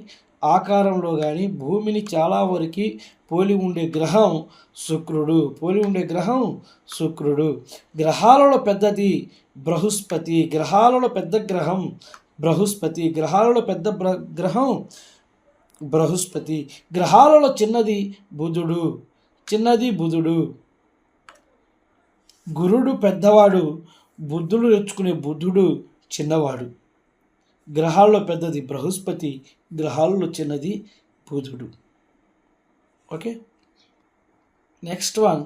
ఆకారంలో కానీ భూమిని చాలా వరకు పోలి ఉండే గ్రహం శుక్రుడు. గ్రహాలలో పెద్దది బృహస్పతి. గ్రహాలలో పెద్ద గ్రహం బృహస్పతి. బృహస్పతి. గ్రహాలలో చిన్నది బుధుడు. గురుడు పెద్దవాడు, బుద్ధుడు తెచ్చుకునే బుద్ధుడు చిన్నవాడు. గ్రహాల్లో పెద్దది బృహస్పతి, గ్రహాల్లో చిన్నది బుధుడు. ఓకే, నెక్స్ట్ వన్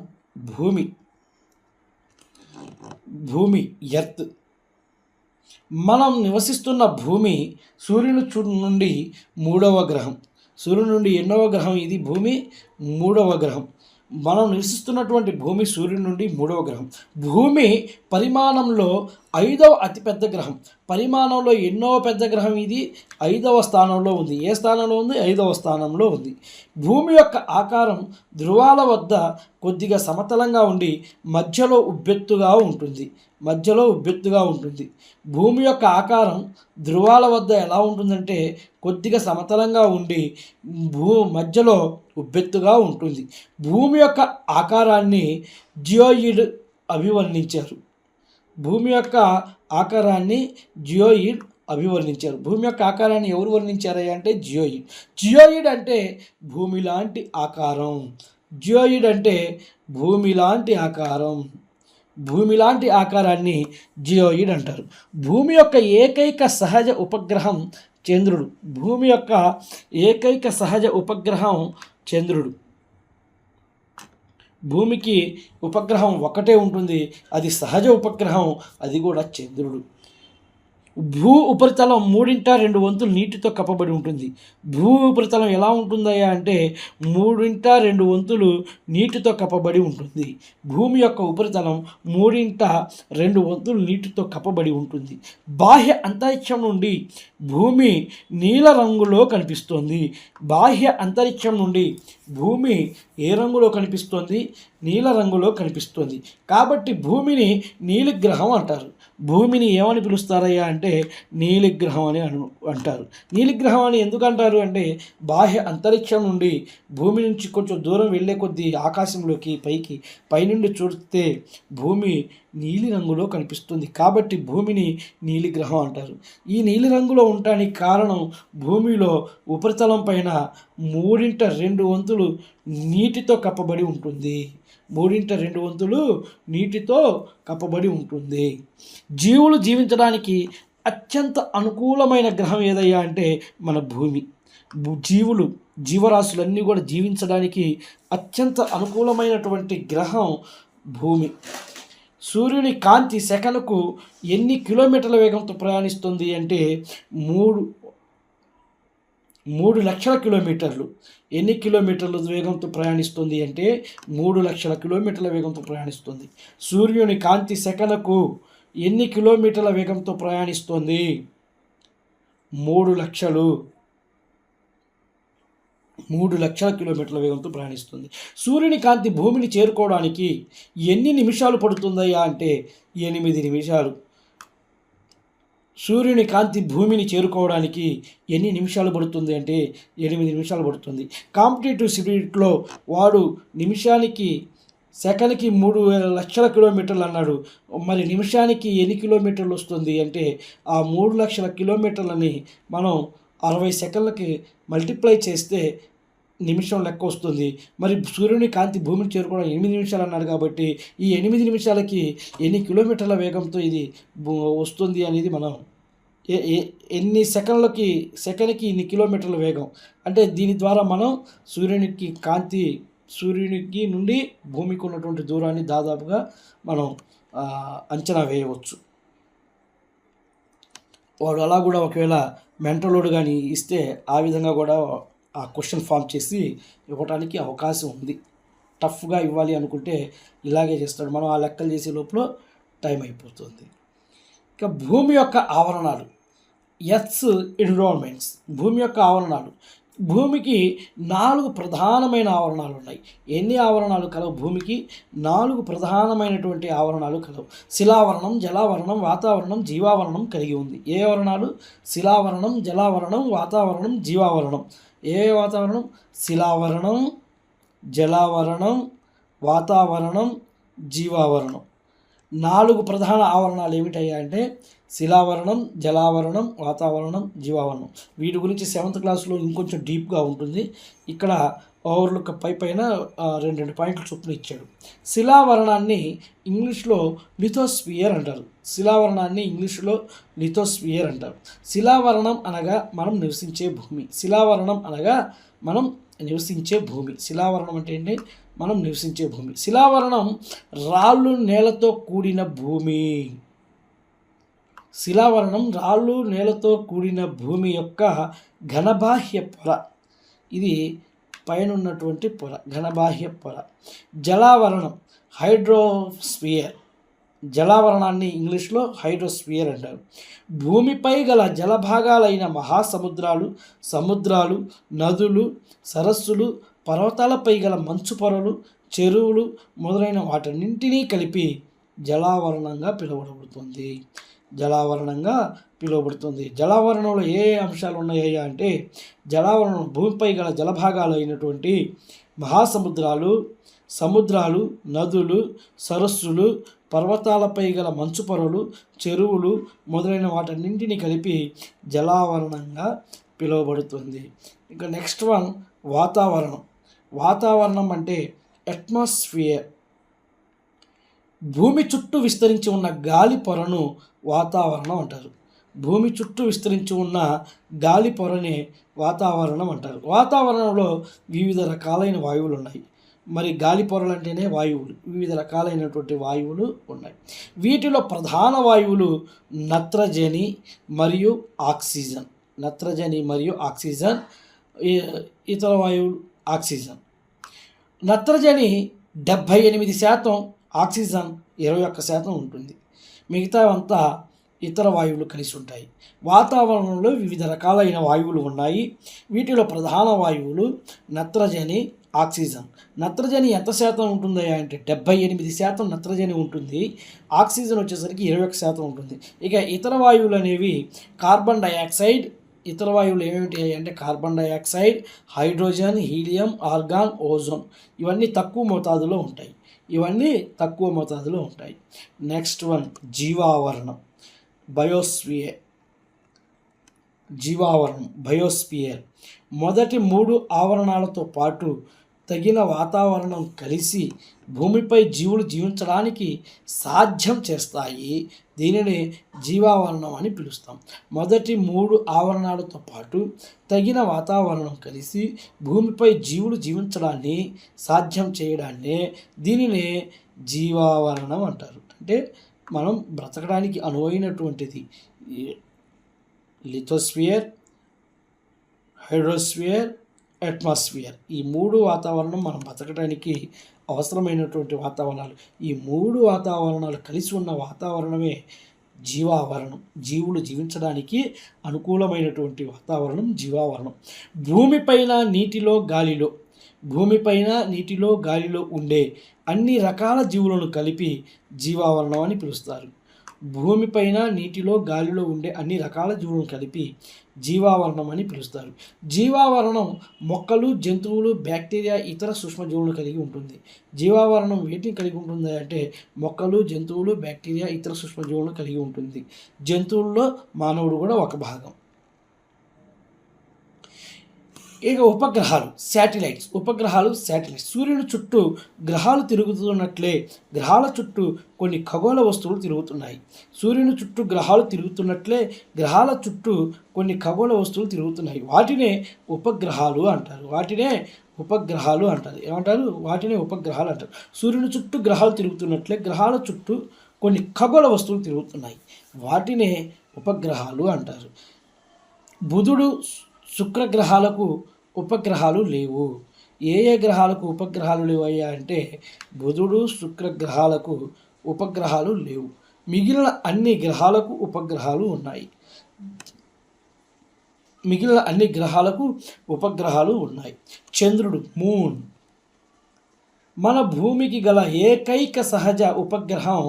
భూమి ఎర్త్. మనం నివసిస్తున్న భూమి సూర్యుని నుండి 3వ గ్రహం. సూర్యుని నుండి ఎన్నవ గ్రహం ఇది? భూమి 3వ గ్రహం. మనం నివసిస్తున్నటువంటి భూమి సూర్యుని నుండి 3వ గ్రహం. భూమి పరిమాణంలో 5వ అతిపెద్ద గ్రహం. పరిమాణంలో ఎన్నో పెద్ద గ్రహం ఇది? 5వ స్థానంలో ఉంది. ఏ స్థానంలో ఉంది? 5వ స్థానంలో ఉంది. భూమి యొక్క ఆకారం ధృవాల వద్ద కొద్దిగా సమతలంగా ఉండి మధ్యలో ఉబ్బెత్తుగా ఉంటుంది. భూమి యొక్క ఆకారం ధృవాల వద్ద ఎలా ఉంటుందంటే కొద్దిగా సమతలంగా ఉండి మధ్యలో ఉబ్బెత్తుగా ఉంటుంది. భూమి యొక్క ఆకారాన్ని జియోయిడ్ అభివర్ణించారు. భూమి యొక్క ఆకారాన్ని జియోయిడ్ అభివర్ణించారు. భూమి యొక్క ఆకారాన్ని ఎవరు వర్ణించారయ్యా అంటే జియోయిడ్. జియోయిడ్ అంటే భూమి లాంటి ఆకారం. జియోయిడ్ అంటే భూమి లాంటి ఆకారం. భూమి లాంటి ఆకారాన్ని జియోయిడ్ అంటారు. భూమి యొక్క ఏకైక సహజ ఉపగ్రహం చంద్రుడు. భూమి యొక్క ఏకైక సహజ ఉపగ్రహం చంద్రుడు. భూమికి ఉపగ్రహం ఒకటే ఉంటుంది, అది సహజ ఉపగ్రహం, అది కూడా చంద్రుడు. భూ ఉపరితలం 3/2 నీటితో కప్పబడి ఉంటుంది. భూ ఉపరితలం ఎలా ఉంటుందయ్యా అంటే 3/2 నీటితో కప్పబడి ఉంటుంది. భూమి యొక్క ఉపరితలం 3/2 నీటితో కప్పబడి ఉంటుంది. బాహ్య అంతరిక్షం నుండి భూమి నీల రంగులో కనిపిస్తుంది. బాహ్య అంతరిక్షం నుండి భూమి ఏ రంగులో కనిపిస్తుంది? నీల రంగులో కనిపిస్తుంది. కాబట్టి భూమిని నీలిగ్రహం అంటారు. భూమిని ఏమని పిలుస్తారయ్యా అంటే నీలిగ్రహం అని అంటారు. నీలిగ్రహం అని ఎందుకు అంటారు అంటే బాహ్య అంతరిక్షం నుండి భూమి నుంచి కొంచెం దూరం వెళ్ళే కొద్దీ ఆకాశంలోకి పైనుండి చూస్తే భూమి నీలి రంగులో కనిపిస్తుంది. కాబట్టి భూమిని నీలిగ్రహం అంటారు. ఈ నీలి రంగులో ఉండటానికి కారణం భూమిలో ఉపరితలం పైన 3/2 నీటితో కప్పబడి ఉంటుంది. 3/2 నీటితో కప్పబడి ఉంటుంది. జీవులు జీవించడానికి అత్యంత అనుకూలమైన గ్రహం ఏదయ్యా అంటే మన భూమి. జీవరాశులన్నీ కూడా జీవించడానికి అత్యంత అనుకూలమైనటువంటి గ్రహం భూమి. సూర్యుని కాంతి సెకనుకు ఎన్ని కిలోమీటర్ల వేగంతో ప్రయాణిస్తుంది అంటే 3 లక్షల కిలోమీటర్లు. ఎన్ని కిలోమీటర్ల వేగంతో ప్రయాణిస్తుంది అంటే 3 లక్షల కిలోమీటర్ల వేగంతో ప్రయాణిస్తుంది. సూర్యుని కాంతి సెకనుకు ఎన్ని కిలోమీటర్ల వేగంతో ప్రయాణిస్తుంది? 3 లక్షల కిలోమీటర్ల వేగంతో ప్రయాణిస్తుంది. సూర్యుని కాంతి భూమిని చేరుకోవడానికి ఎన్ని నిమిషాలు పడుతుందయ్యా అంటే 8 నిమిషాలు. సూర్యుని కాంతి భూమిని చేరుకోవడానికి ఎన్ని నిమిషాలు పడుతుంది అంటే 8 నిమిషాలు పడుతుంది. కాంపిటేటివ్ స్పిరిట్లో వాడు సెకనికి 3 లక్షల కిలోమీటర్లు అన్నాడు. మరి నిమిషానికి ఎన్ని కిలోమీటర్లు వస్తుంది అంటే ఆ 3 లక్షల కిలోమీటర్లని మనం 60 సెకండ్లకి మల్టిప్లై చేస్తే నిమిషం లెక్క వస్తుంది. మరి సూర్యుని కాంతి భూమిని చేరుకోవడం 8 నిమిషాలు అన్నాడు కాబట్టి ఈ 8 నిమిషాలకి ఎన్ని కిలోమీటర్ల వేగంతో ఇది వస్తుంది అనేది మనం ఎన్ని సెకండ్కి ఇన్ని కిలోమీటర్ల వేగం అంటే దీని ద్వారా మనం సూర్యునికి నుండి భూమికి ఉన్నటువంటి దూరాన్ని దాదాపుగా మనం అంచనా వేయవచ్చు. వాడు అలా కూడా ఒకవేళ మెంటలోడు కానీ ఇస్తే ఆ విధంగా కూడా ఆ క్వశ్చన్ ఫామ్ చేసి ఇవ్వడానికి అవకాశం ఉంది. టఫ్గా ఇవ్వాలి అనుకుంటే ఇలాగే చేస్తాడు. మనం ఆ లెక్కలు చేసే లోపల టైం అయిపోతుంది. ఇక భూమి యొక్క ఆవరణాలు, ఎర్త్స్ ఎన్విరాన్మెంట్స్. భూమి యొక్క ఆవరణాలు. భూమికి 4 ప్రధానమైన ఆవరణాలు ఉన్నాయి. ఎన్ని ఆవరణాలు కలవు? భూమికి 4 ప్రధానమైనటువంటి ఆవరణాలు కలవు. శిలావరణం, జలావరణం, వాతావరణం, జీవావరణం కలిగి ఉంది. ఏ ఆవరణాలు? శిలావరణం, జలావరణం, వాతావరణం, జీవావరణం. ఏ వాతావరణం? శిలావరణం, జలావరణం, వాతావరణం, జీవావరణం. 4 ప్రధాన ఆవరణాలు ఏమిటయ్యా అంటే శిలావరణం, జలావరణం, వాతావరణం, జీవావరణం. వీటి గురించి 7th క్లాస్లో ఇంకొంచెం డీప్గా ఉంటుంది. ఇక్కడ ఓవర్లుక్ పైన 2 పాయింట్లు చొప్పున ఇచ్చాడు. శిలావరణాన్ని ఇంగ్లీష్లో లిథోస్ఫియర్ అంటారు. శిలావరణాన్ని ఇంగ్లీష్లో లిథోస్ఫియర్ అంటారు. శిలావరణం అనగా మనం నివసించే భూమి. శిలావరణం అనగా మనం నివసించే భూమి. శిలావరణం అంటే ఏంటి? మనం నివసించే భూమి. శిలావరణం రాళ్ళు నేలతో కూడిన భూమి. శిలావరణం రాళ్ళు నేలతో కూడిన భూమి యొక్క ఘనబాహ్య పొర. ఇది పైన ఉన్నటువంటి పొర, ఘనబాహ్య పొర. జలావరణం హైడ్రోస్ఫియర్. జలావరణాన్ని ఇంగ్లీష్లో హైడ్రోస్ఫియర్ అంటారు. భూమిపై గల జలభాగాలైన మహాసముద్రాలు, సముద్రాలు, నదులు, సరస్సులు, పర్వతాలపై గల మంచు పొరలు, చెరువులు మొదలైన వాటన్నింటినీ కలిపి జలావరణంగా పిలువబడుతుంది. జలావరణంలో ఏ అంశాలు ఉన్నాయా అంటే జలావరణం భూమిపై గల జలభాగాలు అయినటువంటి మహాసముద్రాలు, సముద్రాలు, నదులు, సరస్సులు, పర్వతాలపై గల మంచు పొరలు, చెరువులు మొదలైన వాటన్నింటినీ కలిపి జలావరణంగా పిలువబడుతుంది. ఇక నెక్స్ట్ వన్ వాతావరణం. వాతావరణం అంటే అట్మాస్ఫియర్. భూమి చుట్టూ విస్తరించి ఉన్న గాలి పొరను వాతావరణం అంటారు. భూమి చుట్టూ విస్తరించి ఉన్న గాలి పొరనే వాతావరణం అంటారు. వాతావరణంలో వివిధ రకాలైన వాయువులు ఉన్నాయి. మరి గాలి పొరలు అంటేనే వాయువులు, వివిధ రకాలైనటువంటి వాయువులు ఉన్నాయి. వీటిలో ప్రధాన వాయువులు నత్రజని మరియు ఆక్సిజన్. నత్రజని మరియు ఆక్సిజన్. ఇతర వాయువులు ఆక్సిజన్. నత్రజని 78%, ఆక్సిజన్ 21% ఉంటుంది. మిగతా అంతా ఇతర వాయువులు కలిసి ఉంటాయి. వాతావరణంలో వివిధ రకాలైన వాయువులు ఉన్నాయి. వీటిలో ప్రధాన వాయువులు నత్రజని, ఆక్సిజన్. నత్రజని ఎంత శాతం ఉంటుందా అంటే 78% నత్రజని ఉంటుంది. ఆక్సిజన్ వచ్చేసరికి 21% ఉంటుంది. ఇక ఇతర వాయువులు అనేవి కార్బన్ డయాక్సైడ్. ఇతర వాయువులు ఏమిటి అంటే carbon dioxide, hydrogen, helium, argon, ozone. ఇవన్నీ తక్కువ మోతాదులో ఉంటాయి. నెక్స్ట్ వన్ జీవావరణం. బయోస్పియర్. మొదటి 3 ఆవరణాలతో పాటు తగిన వాతావరణం కలిసి భూమిపై జీవులు జీవించడానికి సాధ్యం చేస్తాయి. దీనిని జీవావరణం అని పిలుస్తాం. మొదటి 3 ఆవరణాలతో పాటు తగిన వాతావరణం కలిసి భూమిపై జీవులు జీవించడాన్ని సాధ్యం చేయడాన్నే దీనినే జీవావరణం అంటారు. అంటే మనం బ్రతకడానికి అనువైనటువంటిది లిథోస్ఫియర్, హైడ్రోస్ఫియర్, అట్మాస్ఫియర్. ఈ 3 వాతావరణం మనం బతకడానికి అవసరమైనటువంటి వాతావరణాలు. ఈ 3 వాతావరణాలు కలిసి ఉన్న వాతావరణమే జీవావరణం. జీవులు జీవించడానికి అనుకూలమైనటువంటి వాతావరణం జీవావరణం. భూమిపైన నీటిలో గాలిలో ఉండే అన్ని రకాల జీవులను కలిపి జీవావరణం అని పిలుస్తారు. భూమిపైన నీటిలో గాలిలో ఉండే అన్ని రకాల జీవులను కలిపి జీవావరణం అని పిలుస్తారు. జీవావరణం మొక్కలు, జంతువులు, బ్యాక్టీరియా, ఇతర సూక్ష్మజీవులను కలిగి ఉంటుంది. జీవావరణం వేటిని కలిగి ఉంటుంది అంటే మొక్కలు, జంతువులు, బ్యాక్టీరియా, ఇతర సూక్ష్మజీవులను కలిగి ఉంటుంది. జంతువుల్లో మానవుడు కూడా ఒక భాగం. ఇక ఉపగ్రహాలు శాటిలైట్స్. సూర్యుని చుట్టూ గ్రహాలు తిరుగుతున్నట్లే గ్రహాల చుట్టూ కొన్ని ఖగోళ వస్తువులు తిరుగుతున్నాయి. సూర్యుని చుట్టూ గ్రహాలు తిరుగుతున్నట్లే గ్రహాల చుట్టూ కొన్ని ఖగోళ వస్తువులు తిరుగుతున్నాయి. వాటినే ఉపగ్రహాలు అంటారు. వాటినే ఉపగ్రహాలు అంటారు. సూర్యుని చుట్టూ గ్రహాలు తిరుగుతున్నట్లే గ్రహాల చుట్టూ కొన్ని ఖగోళ వస్తువులు తిరుగుతున్నాయి. వాటినే ఉపగ్రహాలు అంటారు. బుధుడు, శుక్ర గ్రహాలకు ఉపగ్రహాలు లేవు. ఏ గ్రహాలకు ఉపగ్రహాలు లేవయ్యా అంటే బుధుడు, శుక్ర గ్రహాలకు ఉపగ్రహాలు లేవు. మిగిలిన అన్ని గ్రహాలకు ఉపగ్రహాలు ఉన్నాయి. చంద్రుడు, మూన్. మన భూమికి గల ఏకైక సహజ ఉపగ్రహం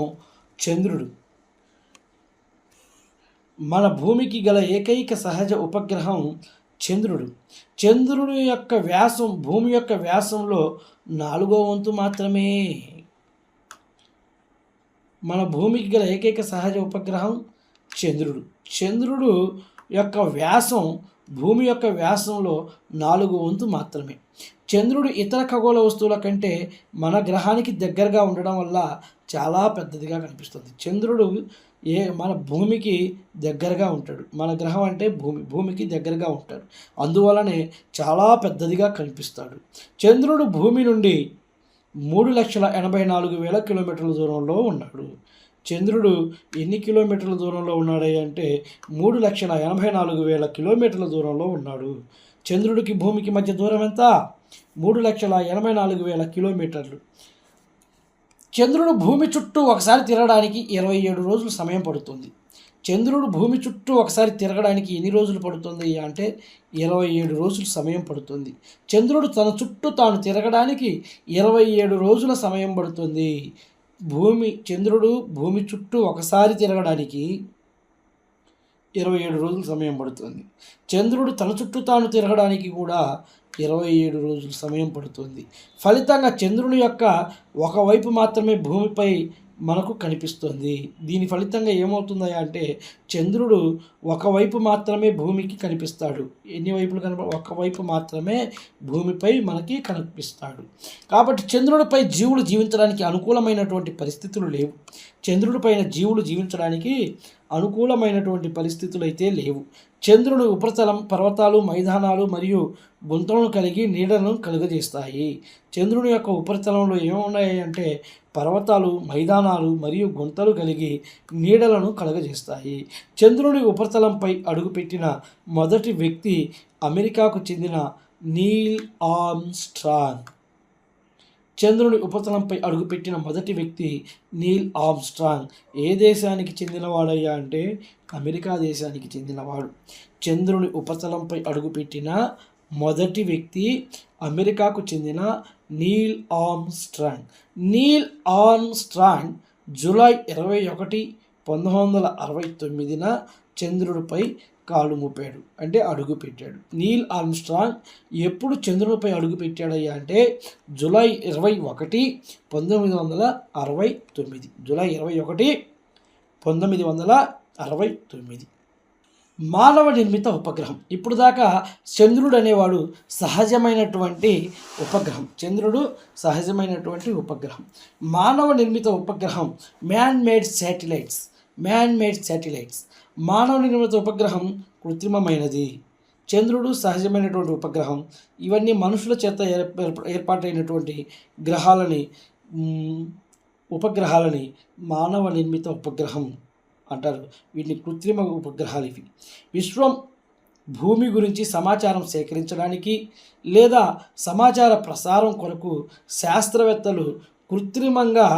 చంద్రుడు. చంద్రుడి యొక్క వ్యాసం భూమి యొక్క వ్యాసంలో 4వ వంతు మాత్రమే. మన భూమికి గల ఏకైక సహజ ఉపగ్రహం చంద్రుడు. చంద్రుడు యొక్క వ్యాసం భూమి యొక్క వ్యాసంలో 4వ వంతు మాత్రమే. చంద్రుడు ఇతర ఖగోళ వస్తువుల కంటే మన గ్రహానికి దగ్గరగా ఉండడం వల్ల చాలా పెద్దదిగా కనిపిస్తుంది. చంద్రుడు మన భూమికి దగ్గరగా ఉంటాడు. మన గ్రహం అంటే భూమికి దగ్గరగా ఉంటాడు. అందువలనే చాలా పెద్దదిగా కనిపిస్తాడు. చంద్రుడు భూమి నుండి 3,84,000 కిలోమీటర్ల దూరంలో ఉన్నాడు. చంద్రుడు ఎన్ని కిలోమీటర్ల దూరంలో ఉన్నాడు అంటే 3,84,000 కిలోమీటర్ల దూరంలో ఉన్నాడు. చంద్రుడికి భూమికి మధ్య దూరం ఎంత? 3,84,000 కిలోమీటర్లు. చంద్రుడు భూమి చుట్టూ ఒకసారి తిరగడానికి 27 రోజులు సమయం పడుతుంది. చంద్రుడు భూమి చుట్టూ ఒకసారి తిరగడానికి ఎన్ని రోజులు పడుతుంది అంటే 27 రోజులు సమయం పడుతుంది. చంద్రుడు తన చుట్టూ తాను తిరగడానికి 27 రోజుల సమయం పడుతుంది. చంద్రుడు భూమి చుట్టూ ఒకసారి తిరగడానికి 27 రోజులు సమయం పడుతుంది. చంద్రుడు తన చుట్టూ తాను తిరగడానికి కూడా 27 రోజులు సమయం పడుతుంది. ఫలితంగా చంద్రుని యొక్క ఒకవైపు మాత్రమే భూమిపై మనకు కనిపిస్తుంది. దీని ఫలితంగా ఏమవుతుందా అంటే చంద్రుడు ఒకవైపు మాత్రమే భూమికి కనిపిస్తాడు. ఎన్ని వైపులు ఒకవైపు మాత్రమే భూమిపై మనకి కనిపిస్తాడు. కాబట్టి చంద్రుడిపై జీవులు జీవించడానికి అనుకూలమైనటువంటి పరిస్థితులు లేవు. చంద్రుడి పైన జీవులు జీవించడానికి అనుకూలమైనటువంటి పరిస్థితులు అయితే లేవు. చంద్రుని ఉపరితలం పర్వతాలు, మైదానాలు మరియు గుంతలను కలిగి నీడలను కలుగజేస్తాయి. చంద్రుని యొక్క ఉపరితలంలో ఏమున్నాయి అంటే పర్వతాలు, మైదానాలు మరియు గుంతలు కలిగి నీడలను కలుగజేస్తాయి. చంద్రుని ఉపరితలంపై అడుగుపెట్టిన మొదటి వ్యక్తి అమెరికాకు చెందిన నీల్ ఆర్మ్స్ట్రాంగ్. చంద్రుని ఉపరితలంపై అడుగుపెట్టిన మొదటి వ్యక్తి నీల్ ఆర్మ్స్ట్రాంగ్. ఏ దేశానికి చెందినవాడయ్యా అంటే అమెరికా దేశానికి చెందినవాడు. చంద్రుని ఉపరితలంపై అడుగుపెట్టిన మొదటి వ్యక్తి అమెరికాకు చెందిన Neel Armstrong. Neel Armstrong July 21, 1969 చంద్రుడిపై కాలు మోపాడు, అంటే అడుగు పెట్టాడు. నీల్ ఆర్మ్స్ట్రాంగ్ ఎప్పుడు చంద్రునిపై అడుగు పెట్టాడయ్యా అంటే జూలై 21, 1969. జూలై 21, 1969. మానవ నిర్మిత ఉపగ్రహం. ఇప్పుడు దాకా చంద్రుడు అనేవాడు సహజమైనటువంటి ఉపగ్రహం. చంద్రుడు సహజమైనటువంటి ఉపగ్రహం. మానవ నిర్మిత ఉపగ్రహం మ్యాన్ మేడ్ శాటిలైట్స్. మానవ నిర్మిత ఉపగ్రహం కృత్రిమమైనది. చంద్రుడు సహజమైనటువంటి ఉపగ్రహం. ఇవన్నీ మనుషుల చేత ఏర్పాటైనటువంటి ఉపగ్రహాలని మానవ నిర్మిత ఉపగ్రహం అంటారు. వీటిని కృత్రిమ ఉపగ్రహాలు ఇవి. విశ్వం భూమి గురించి సమాచారం సేకరించడానికి లేదా సమాచార ప్రసారం కొరకు శాస్త్రవేత్తలు కృత్రిమంగా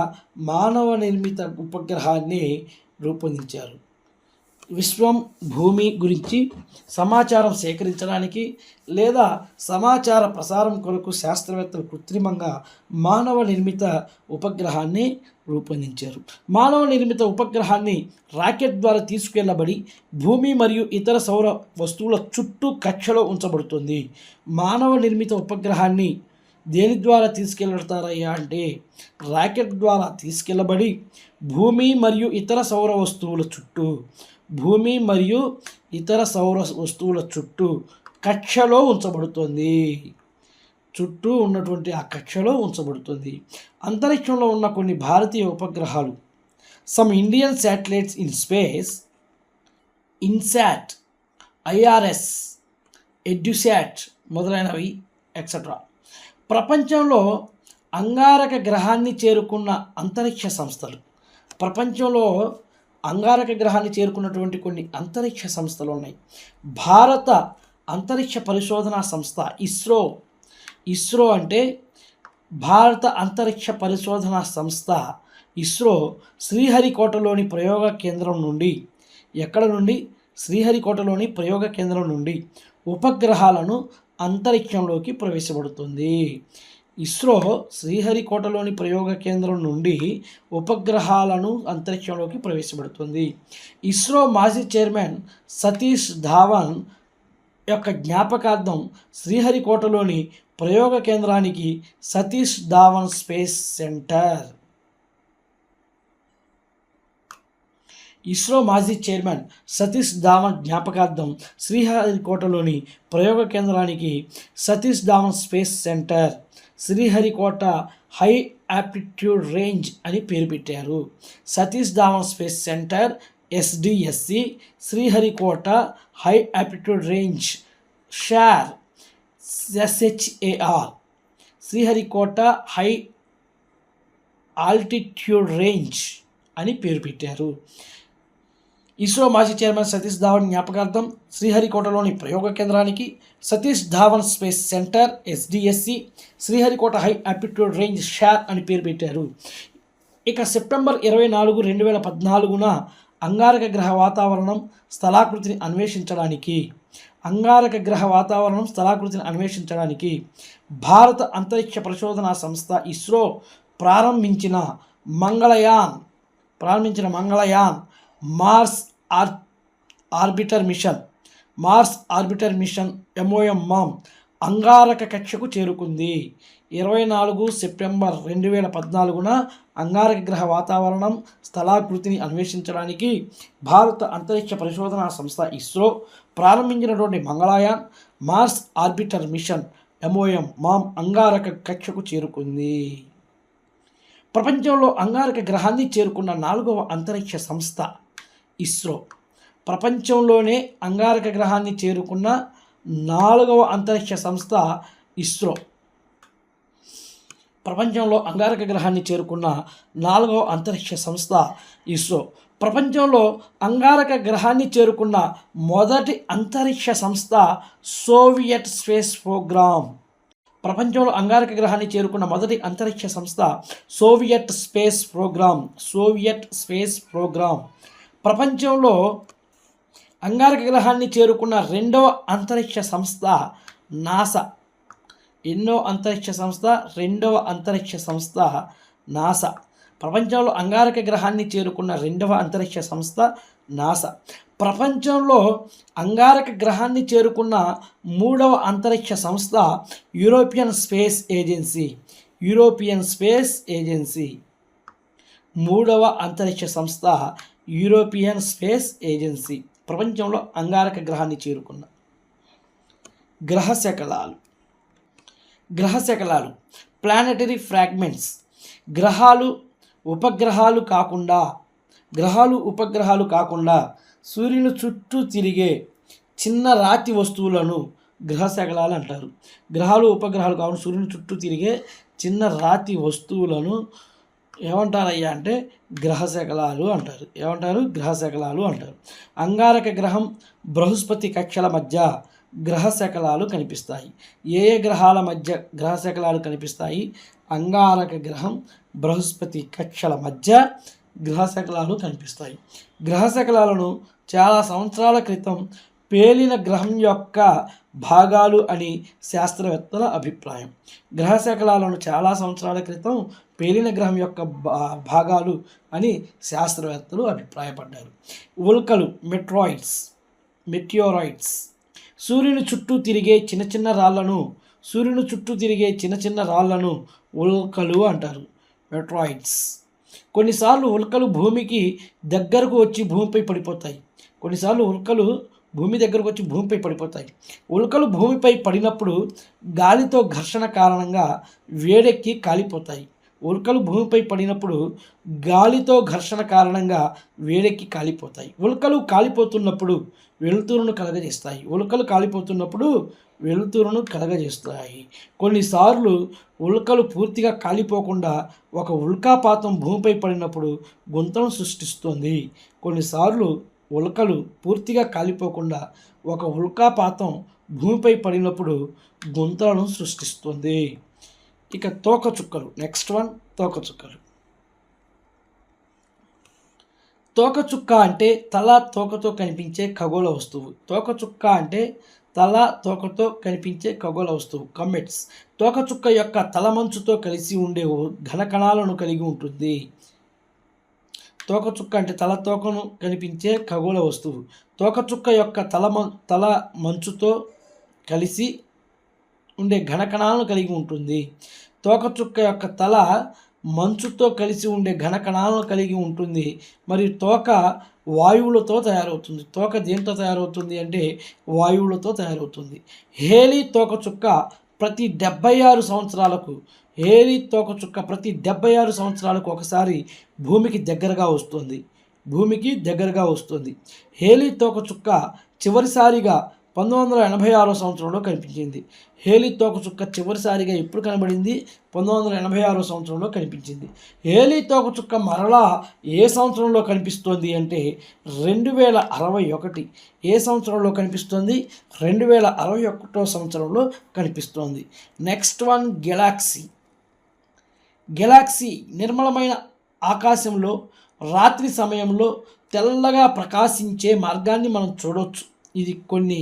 మానవ నిర్మిత ఉపగ్రహాన్ని రూపొందించారు. విశ్వం భూమి గురించి సమాచారం సేకరించడానికి లేదా సమాచార ప్రసారం కొరకు శాస్త్రవేత్తలు కృత్రిమంగా మానవ నిర్మిత ఉపగ్రహాన్ని రూపొందించారు. మానవ నిర్మిత ఉపగ్రహాన్ని రాకెట్ ద్వారా తీసుకెళ్లబడి భూమి మరియు ఇతర సౌర వస్తువుల చుట్టూ కక్షలో ఉంచబడుతుంది. మానవ నిర్మిత ఉపగ్రహాన్ని దేని ద్వారా తీసుకెళ్తారయ్యా అంటే రాకెట్ ద్వారా తీసుకెళ్లబడి భూమి మరియు ఇతర సౌర వస్తువుల చుట్టూ కక్షలో ఉంచబడుతుంది. చుట్టూ ఉన్నటువంటి ఆ కక్షలో ఉంచబడుతుంది. అంతరిక్షంలో ఉన్న కొన్ని భారతీయ ఉపగ్రహాలు, some Indian satellites in space, INSAT, IRS, EDUSAT మొదలైనవి ఎక్సెట్రా. ప్రపంచంలో అంగారక గ్రహాన్ని చేరుకున్న అంతరిక్ష సంస్థలు. ప్రపంచంలో అంగారక గ్రహాన్ని చేరుకున్నటువంటి కొన్ని అంతరిక్ష సంస్థలు ఉన్నాయి. భారత అంతరిక్ష పరిశోధనా సంస్థ ఇస్రో అంటే భారత అంతరిక్ష పరిశోధనా సంస్థ ఇస్రో శ్రీహరికోటలోని ప్రయోగ కేంద్రం నుండి శ్రీహరికోటలోని ప్రయోగ కేంద్రం నుండి ఉపగ్రహాలను అంతరిక్షంలోకి ప్రవేశపెడుతుంది. ఇస్రో శ్రీహరికోటలోని ప్రయోగ కేంద్రం నుండి ఉపగ్రహాలను అంతరిక్షంలోకి ప్రవేశపెడుతుంది. ఇస్రో మాజీ చైర్మన్ సతీష్ ధావన్ యొక్క జ్ఞాపకార్థం శ్రీహరికోటలోని ప్రయోగ కేంద్రానికి సతీష్ ధావన్ స్పేస్ సెంటర్. ఇస్రో మాజీ చైర్మన్ సతీష్ ధావన్ జ్ఞాపకార్థం శ్రీహరికోటలోని ప్రయోగ కేంద్రానికి Satish Dhawan space centre, Sriharikota high altitude range అని పేరు పెట్టారు. Satish Dhawan space centre SDSC, Sriharikota high altitude range SHAR SHAR, Sriharikota high altitude range అని పేరు పెట్టారు. ఇస్రో మాజీ చైర్మన్ సతీష్ ధావన్ జ్ఞాపకార్థం శ్రీహరికోటలోని ప్రయోగ కేంద్రానికి Satish Dhawan space centre SDSC, Sriharikota high altitude range SHAR అని పేరు పెట్టారు. ఇక సెప్టెంబర్ 24, 2014 అంగారక గ్రహ వాతావరణం స్థలాకృతిని అన్వేషించడానికి భారత అంతరిక్ష పరిశోధనా సంస్థ ఇస్రో ప్రారంభించిన Mangalyaan Mars orbiter mission MOM అంగారక కక్షకు చేరుకుంది. 24 సెప్టెంబర్ 2014న అంగారక గ్రహ వాతావరణం స్థలాకృతిని అన్వేషించడానికి భారత అంతరిక్ష పరిశోధనా సంస్థ ఇస్రో ప్రారంభించినటువంటి Mangalyaan Mars orbiter mission MOM అంగారక కక్షకు చేరుకుంది. ప్రపంచంలో అంగారక గ్రహాన్ని చేరుకున్న 4వ అంతరిక్ష సంస్థ ఇస్రో. ప్రపంచంలోనే అంగారక గ్రహాన్ని చేరుకున్న 4వ అంతరిక్ష సంస్థ ఇస్రో. ప్రపంచంలో అంగారక గ్రహాన్ని చేరుకున్న 4వ అంతరిక్ష సంస్థ ఇస్రో. ప్రపంచంలో అంగారక గ్రహాన్ని చేరుకున్న మొదటి అంతరిక్ష సంస్థ సోవియట్ స్పేస్ ప్రోగ్రామ్. ప్రపంచంలో అంగారక గ్రహాన్ని చేరుకున్న మొదటి అంతరిక్ష సంస్థ సోవియట్ స్పేస్ ప్రోగ్రామ్. ప్రపంచంలో అంగారక గ్రహాన్ని చేరుకున్న రెండవ అంతరిక్ష సంస్థ నాసా. ఎన్నో అంతరిక్ష సంస్థ? రెండవ అంతరిక్ష సంస్థ నాసా. ప్రపంచంలో అంగారక గ్రహాన్ని చేరుకున్న రెండవ అంతరిక్ష సంస్థ నాసా. ప్రపంచంలో అంగారక గ్రహాన్ని చేరుకున్న మూడవ అంతరిక్ష సంస్థ యూరోపియన్ స్పేస్ ఏజెన్సీ. మూడవ అంతరిక్ష సంస్థ యూరోపియన్ స్పేస్ ఏజెన్సీ. ప్రపంచంలో అంగారక గ్రహాన్ని చేరుకున్న గ్రహశకలాలు ప్లానెటరీ ఫ్రాగ్మెంట్స్. గ్రహాలు ఉపగ్రహాలు కాకుండా సూర్యుని చుట్టూ తిరిగే చిన్న రాతి వస్తువులను గ్రహశకలాలు అంటారు. గ్రహాలు ఉపగ్రహాలు కాకుండా సూర్యుని చుట్టూ తిరిగే చిన్న రాతి వస్తువులను ఏమంటారయ్యా అంటే గ్రహశకలాలు అంటారు. అంగారక గ్రహం బృహస్పతి కక్షల మధ్య గ్రహశకలాలు కనిపిస్తాయి. ఏ గ్రహాల మధ్య గ్రహశకలాలు కనిపిస్తాయి? అంగారక గ్రహం బృహస్పతి కక్షల మధ్య గ్రహశకలాలు కనిపిస్తాయి. గ్రహశకలాలను చాలా సంవత్సరాల క్రితం పేలిన గ్రహం యొక్క భాగాలు అని శాస్త్రవేత్తల అభిప్రాయం. గ్రహశకలాలను చాలా సంవత్సరాల క్రితం పేలిన గ్రహం యొక్క భాగాలు అని శాస్త్రవేత్తలు అభిప్రాయపడ్డారు. ఉల్కలు మెటియోరాయిడ్స్. సూర్యుని చుట్టూ తిరిగే చిన్న చిన్న రాళ్లను ఉల్కలు అంటారు, మెటిరాయిడ్స్. కొన్నిసార్లు ఉల్కలు భూమికి దగ్గరకు వచ్చి భూమిపై పడిపోతాయి. ఉల్కలు భూమిపై పడినప్పుడు గాలితో ఘర్షణ కారణంగా వేడెక్కి కాలిపోతాయి. ఉల్కలు కాలిపోతున్నప్పుడు వెలుతురును కలగజేస్తాయి. కొన్నిసార్లు ఉల్కలు పూర్తిగా కాలిపోకుండా ఒక ఉల్కాపాతం భూమిపై పడినప్పుడు గుంతను సృష్టిస్తుంది. ఇక తోకచుక్కలు. Next one తోకచుక్కలు. తోకచుక్క అంటే తల తోకతో కనిపించే ఖగోళ వస్తువు. కమెట్స్. తోకచుక్క యొక్క తలమంచుతో కలిసి ఉండే ఘన కణాలను కలిగి ఉంటుంది. తోకచుక్క అంటే తోకను కనిపించే ఖగోళ వస్తువు. తోకచుక్క యొక్క తల మంచుతో కలిసి ఉండే ఘన కణాలను కలిగి ఉంటుంది. తోకచుక్క యొక్క తల మంచుతో కలిసి ఉండే ఘన కణాలను కలిగి ఉంటుంది. మరియు తోక వాయువులతో తయారవుతుంది. తోక దేంతో తయారవుతుంది అంటే వాయువులతో తయారవుతుంది. హేలీ తోకచుక్క ప్రతి 76 సంవత్సరాలకు ఒకసారి భూమికి దగ్గరగా వస్తుంది. హేలీ తోకచుక్క చివరిసారిగా 1986 సంవత్సరంలో కనిపించింది. హేలీ తోకచుక్క చివరిసారిగా ఎప్పుడు కనబడింది? 1986 సంవత్సరంలో కనిపించింది. హేలీ తోకచుక్క మరలా ఏ సంవత్సరంలో కనిపిస్తోంది అంటే 2061. ఏ సంవత్సరంలో కనిపిస్తుంది? 2061 సంవత్సరంలో కనిపిస్తోంది. నెక్స్ట్ వన్ గెలాక్సీ నిర్మలమైన ఆకాశంలో రాత్రి సమయంలో తెల్లగా ప్రకాశించే మార్గాన్ని మనం చూడవచ్చు. ఇది కొన్ని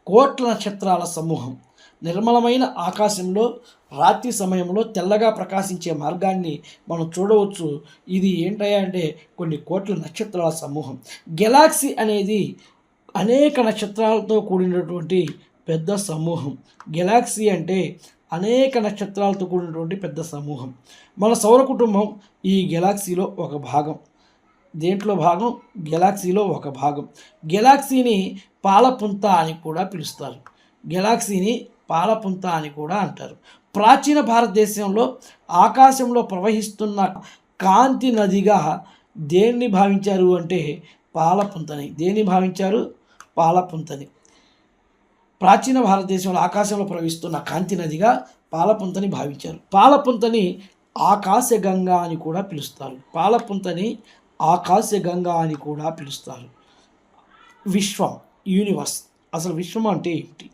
కోట్ల నక్షత్రాల సమూహం. నిర్మలమైన ఆకాశంలో రాత్రి సమయంలో తెల్లగా ప్రకాశించే మార్గాన్ని మనం చూడవచ్చు. ఇది ఏంటయ్యా అంటే కొన్ని కోట్ల నక్షత్రాల సమూహం. గెలాక్సీ అనేది అనేక నక్షత్రాలతో కూడినటువంటి పెద్ద సమూహం. గెలాక్సీ అంటే అనేక నక్షత్రాలతో కూడినటువంటి పెద్ద సమూహం. మన సౌర కుటుంబం ఈ గెలాక్సీలో ఒక భాగం. దేంట్లో భాగం? గెలాక్సీలో ఒక భాగం. గెలాక్సీని పాలపుంత అని కూడా పిలుస్తారు. గెలాక్సీని పాలపుంత అని కూడా అంటారు. ప్రాచీన భారతదేశంలో ఆకాశంలో ప్రవహిస్తున్న కాంతి నదిగా దేన్ని భావించారు అంటే పాలపుంతని. దేన్ని భావించారు? పాలపుంతని. ప్రాచీన భారతదేశంలో ఆకాశంలో ప్రవహిస్తున్న కాంతి నదిగా పాలపుంతని భావించారు. పాలపుంతని ఆకాశగంగా అని కూడా పిలుస్తారు. పాలపుంతని ఆకాశగంగా అని కూడా పిలుస్తారు. విశ్వం, యూనివర్స్. అసలు విశ్వం అంటే ఏమిటి?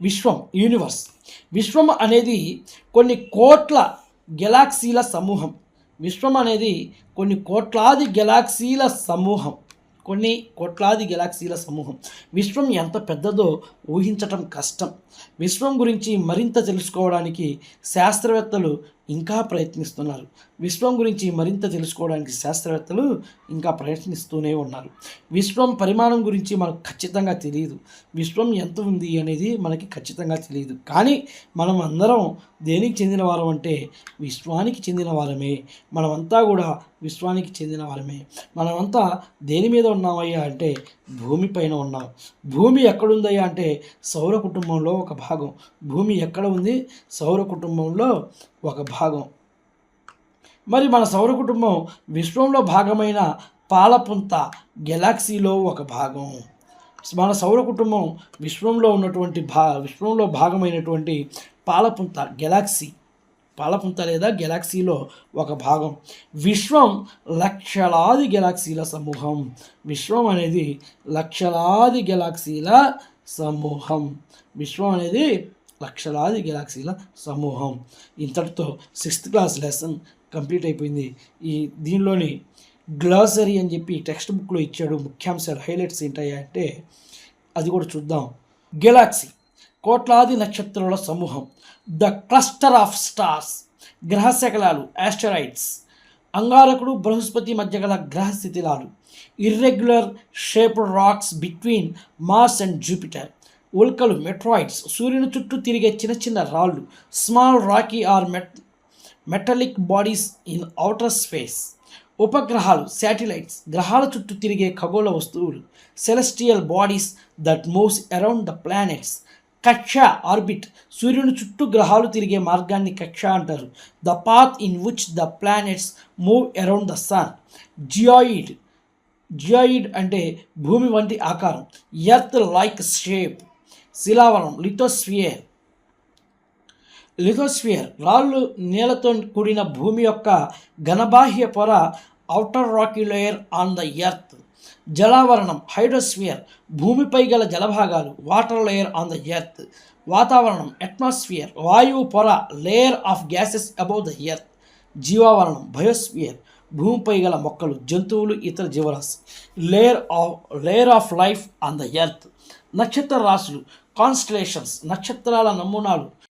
విశ్వం, యూనివర్స్. విశ్వం అనేది కొన్ని కోట్ల గెలాక్సీల సమూహం. విశ్వం అనేది కొన్ని కోట్లాది గెలాక్సీల సమూహం. కొన్ని కోట్లాది గెలాక్సీల సమూహం. విశ్వం ఎంత పెద్దదో ఊహించటం కష్టం. విశ్వం గురించి మరింత తెలుసుకోవడానికి శాస్త్రవేత్తలు ఇంకా ప్రయత్నిస్తున్నారు. విశ్వం గురించి మరింత తెలుసుకోవడానికి శాస్త్రవేత్తలు ఇంకా ప్రయత్నిస్తూనే ఉన్నారు. విశ్వం పరిమాణం గురించి మనకు ఖచ్చితంగా తెలియదు. విశ్వం ఎంత ఉంది అనేది మనకి ఖచ్చితంగా తెలియదు. కానీ మనం అందరం దేనికి చెందిన వారం అంటే విశ్వానికి చెందిన వారమే. మనమంతా కూడా విశ్వానికి చెందిన వారమే. మనమంతా దేని మీద ఉన్నామయ్యా అంటే భూమిపైన ఉన్నాం. భూమి ఎక్కడుందయ్యా అంటే సౌర కుటుంబంలో ఒక భాగం. భూమి ఎక్కడ ఉంది? సౌర కుటుంబంలో ఒక భాగం. మరి మన సౌర కుటుంబం విశ్వంలో భాగమైన పాలపుంత గెలాక్సీలో ఒక భాగం. మన సౌర కుటుంబం విశ్వంలో ఉన్నటువంటి విశ్వంలో భాగమైనటువంటి పాలపుంత గెలాక్సీ, పాలపుంత లేదా గెలాక్సీలో ఒక భాగం. విశ్వం లక్షలాది గెలాక్సీల సమూహం. విశ్వం అనేది లక్షలాది గెలాక్సీల సమూహం. విశ్వం అనేది లక్షలాది గెలాక్సీల సమూహం. ఇంతటితో 6th క్లాస్ లెసన్ కంప్లీట్ అయిపోయింది. దీనిలోని గ్లాసరీ అని చెప్పి టెక్స్ట్ బుక్లో ఇచ్చాడు. ముఖ్యాంశాలు హైలైట్స్ ఏంటయ్యా అంటే అది కూడా చూద్దాం. గెలాక్సీ కోట్లాది నక్షత్రాల సమూహం. ద క్లస్టర్ ఆఫ్ స్టార్స్ గ్రహశకలాలు ఆస్టరాయిడ్స్. అంగారకుడు బృహస్పతి మధ్య గల గ్రహ స్థితిలాలు. Irregular shaped rocks between Mars and Jupiter. ఉల్కలు మెట్రాయిడ్స్ సూర్యుని చుట్టూ తిరిగే చిన్న చిన్న రాళ్ళు. Small rocky or metallic bodies in outer space. ఉపగ్రహాలు శాటిలైట్స్ గ్రహాల చుట్టూ తిరిగే ఖగోళ వస్తువులు. Celestial bodies that moves around the planets. కక్ష ఆర్బిట్ సూర్యుని చుట్టూ గ్రహాలు తిరిగే మార్గాన్ని కక్ష అంటారు. The path in which the planets move around the sun. Geoid అంటే భూమి వంటి ఆకారం. Earth like shape. శిలావరం లిథోస్ఫియర్ రాళ్ళు నీళ్లతో కూడిన భూమి యొక్క ఘనబాహ్య పొర. Outer rocky layer on the earth. జలావరణం హైడ్రోస్ఫియర్ భూమిపై గల జలభాగాలు. Water layer on the earth. వాతావరణం అట్మాస్ఫియర్ వాయువు పొర. Layer of gases above the earth. జీవావరణం బయోస్ఫియర్ భూమిపై గల మొక్కలు, జంతువులు, ఇతర జీవరాశి. Layer of life on the earth. నక్షత్ర రాశులు కాన్స్టలేషన్స్ నక్షత్రాల నమూనాలు.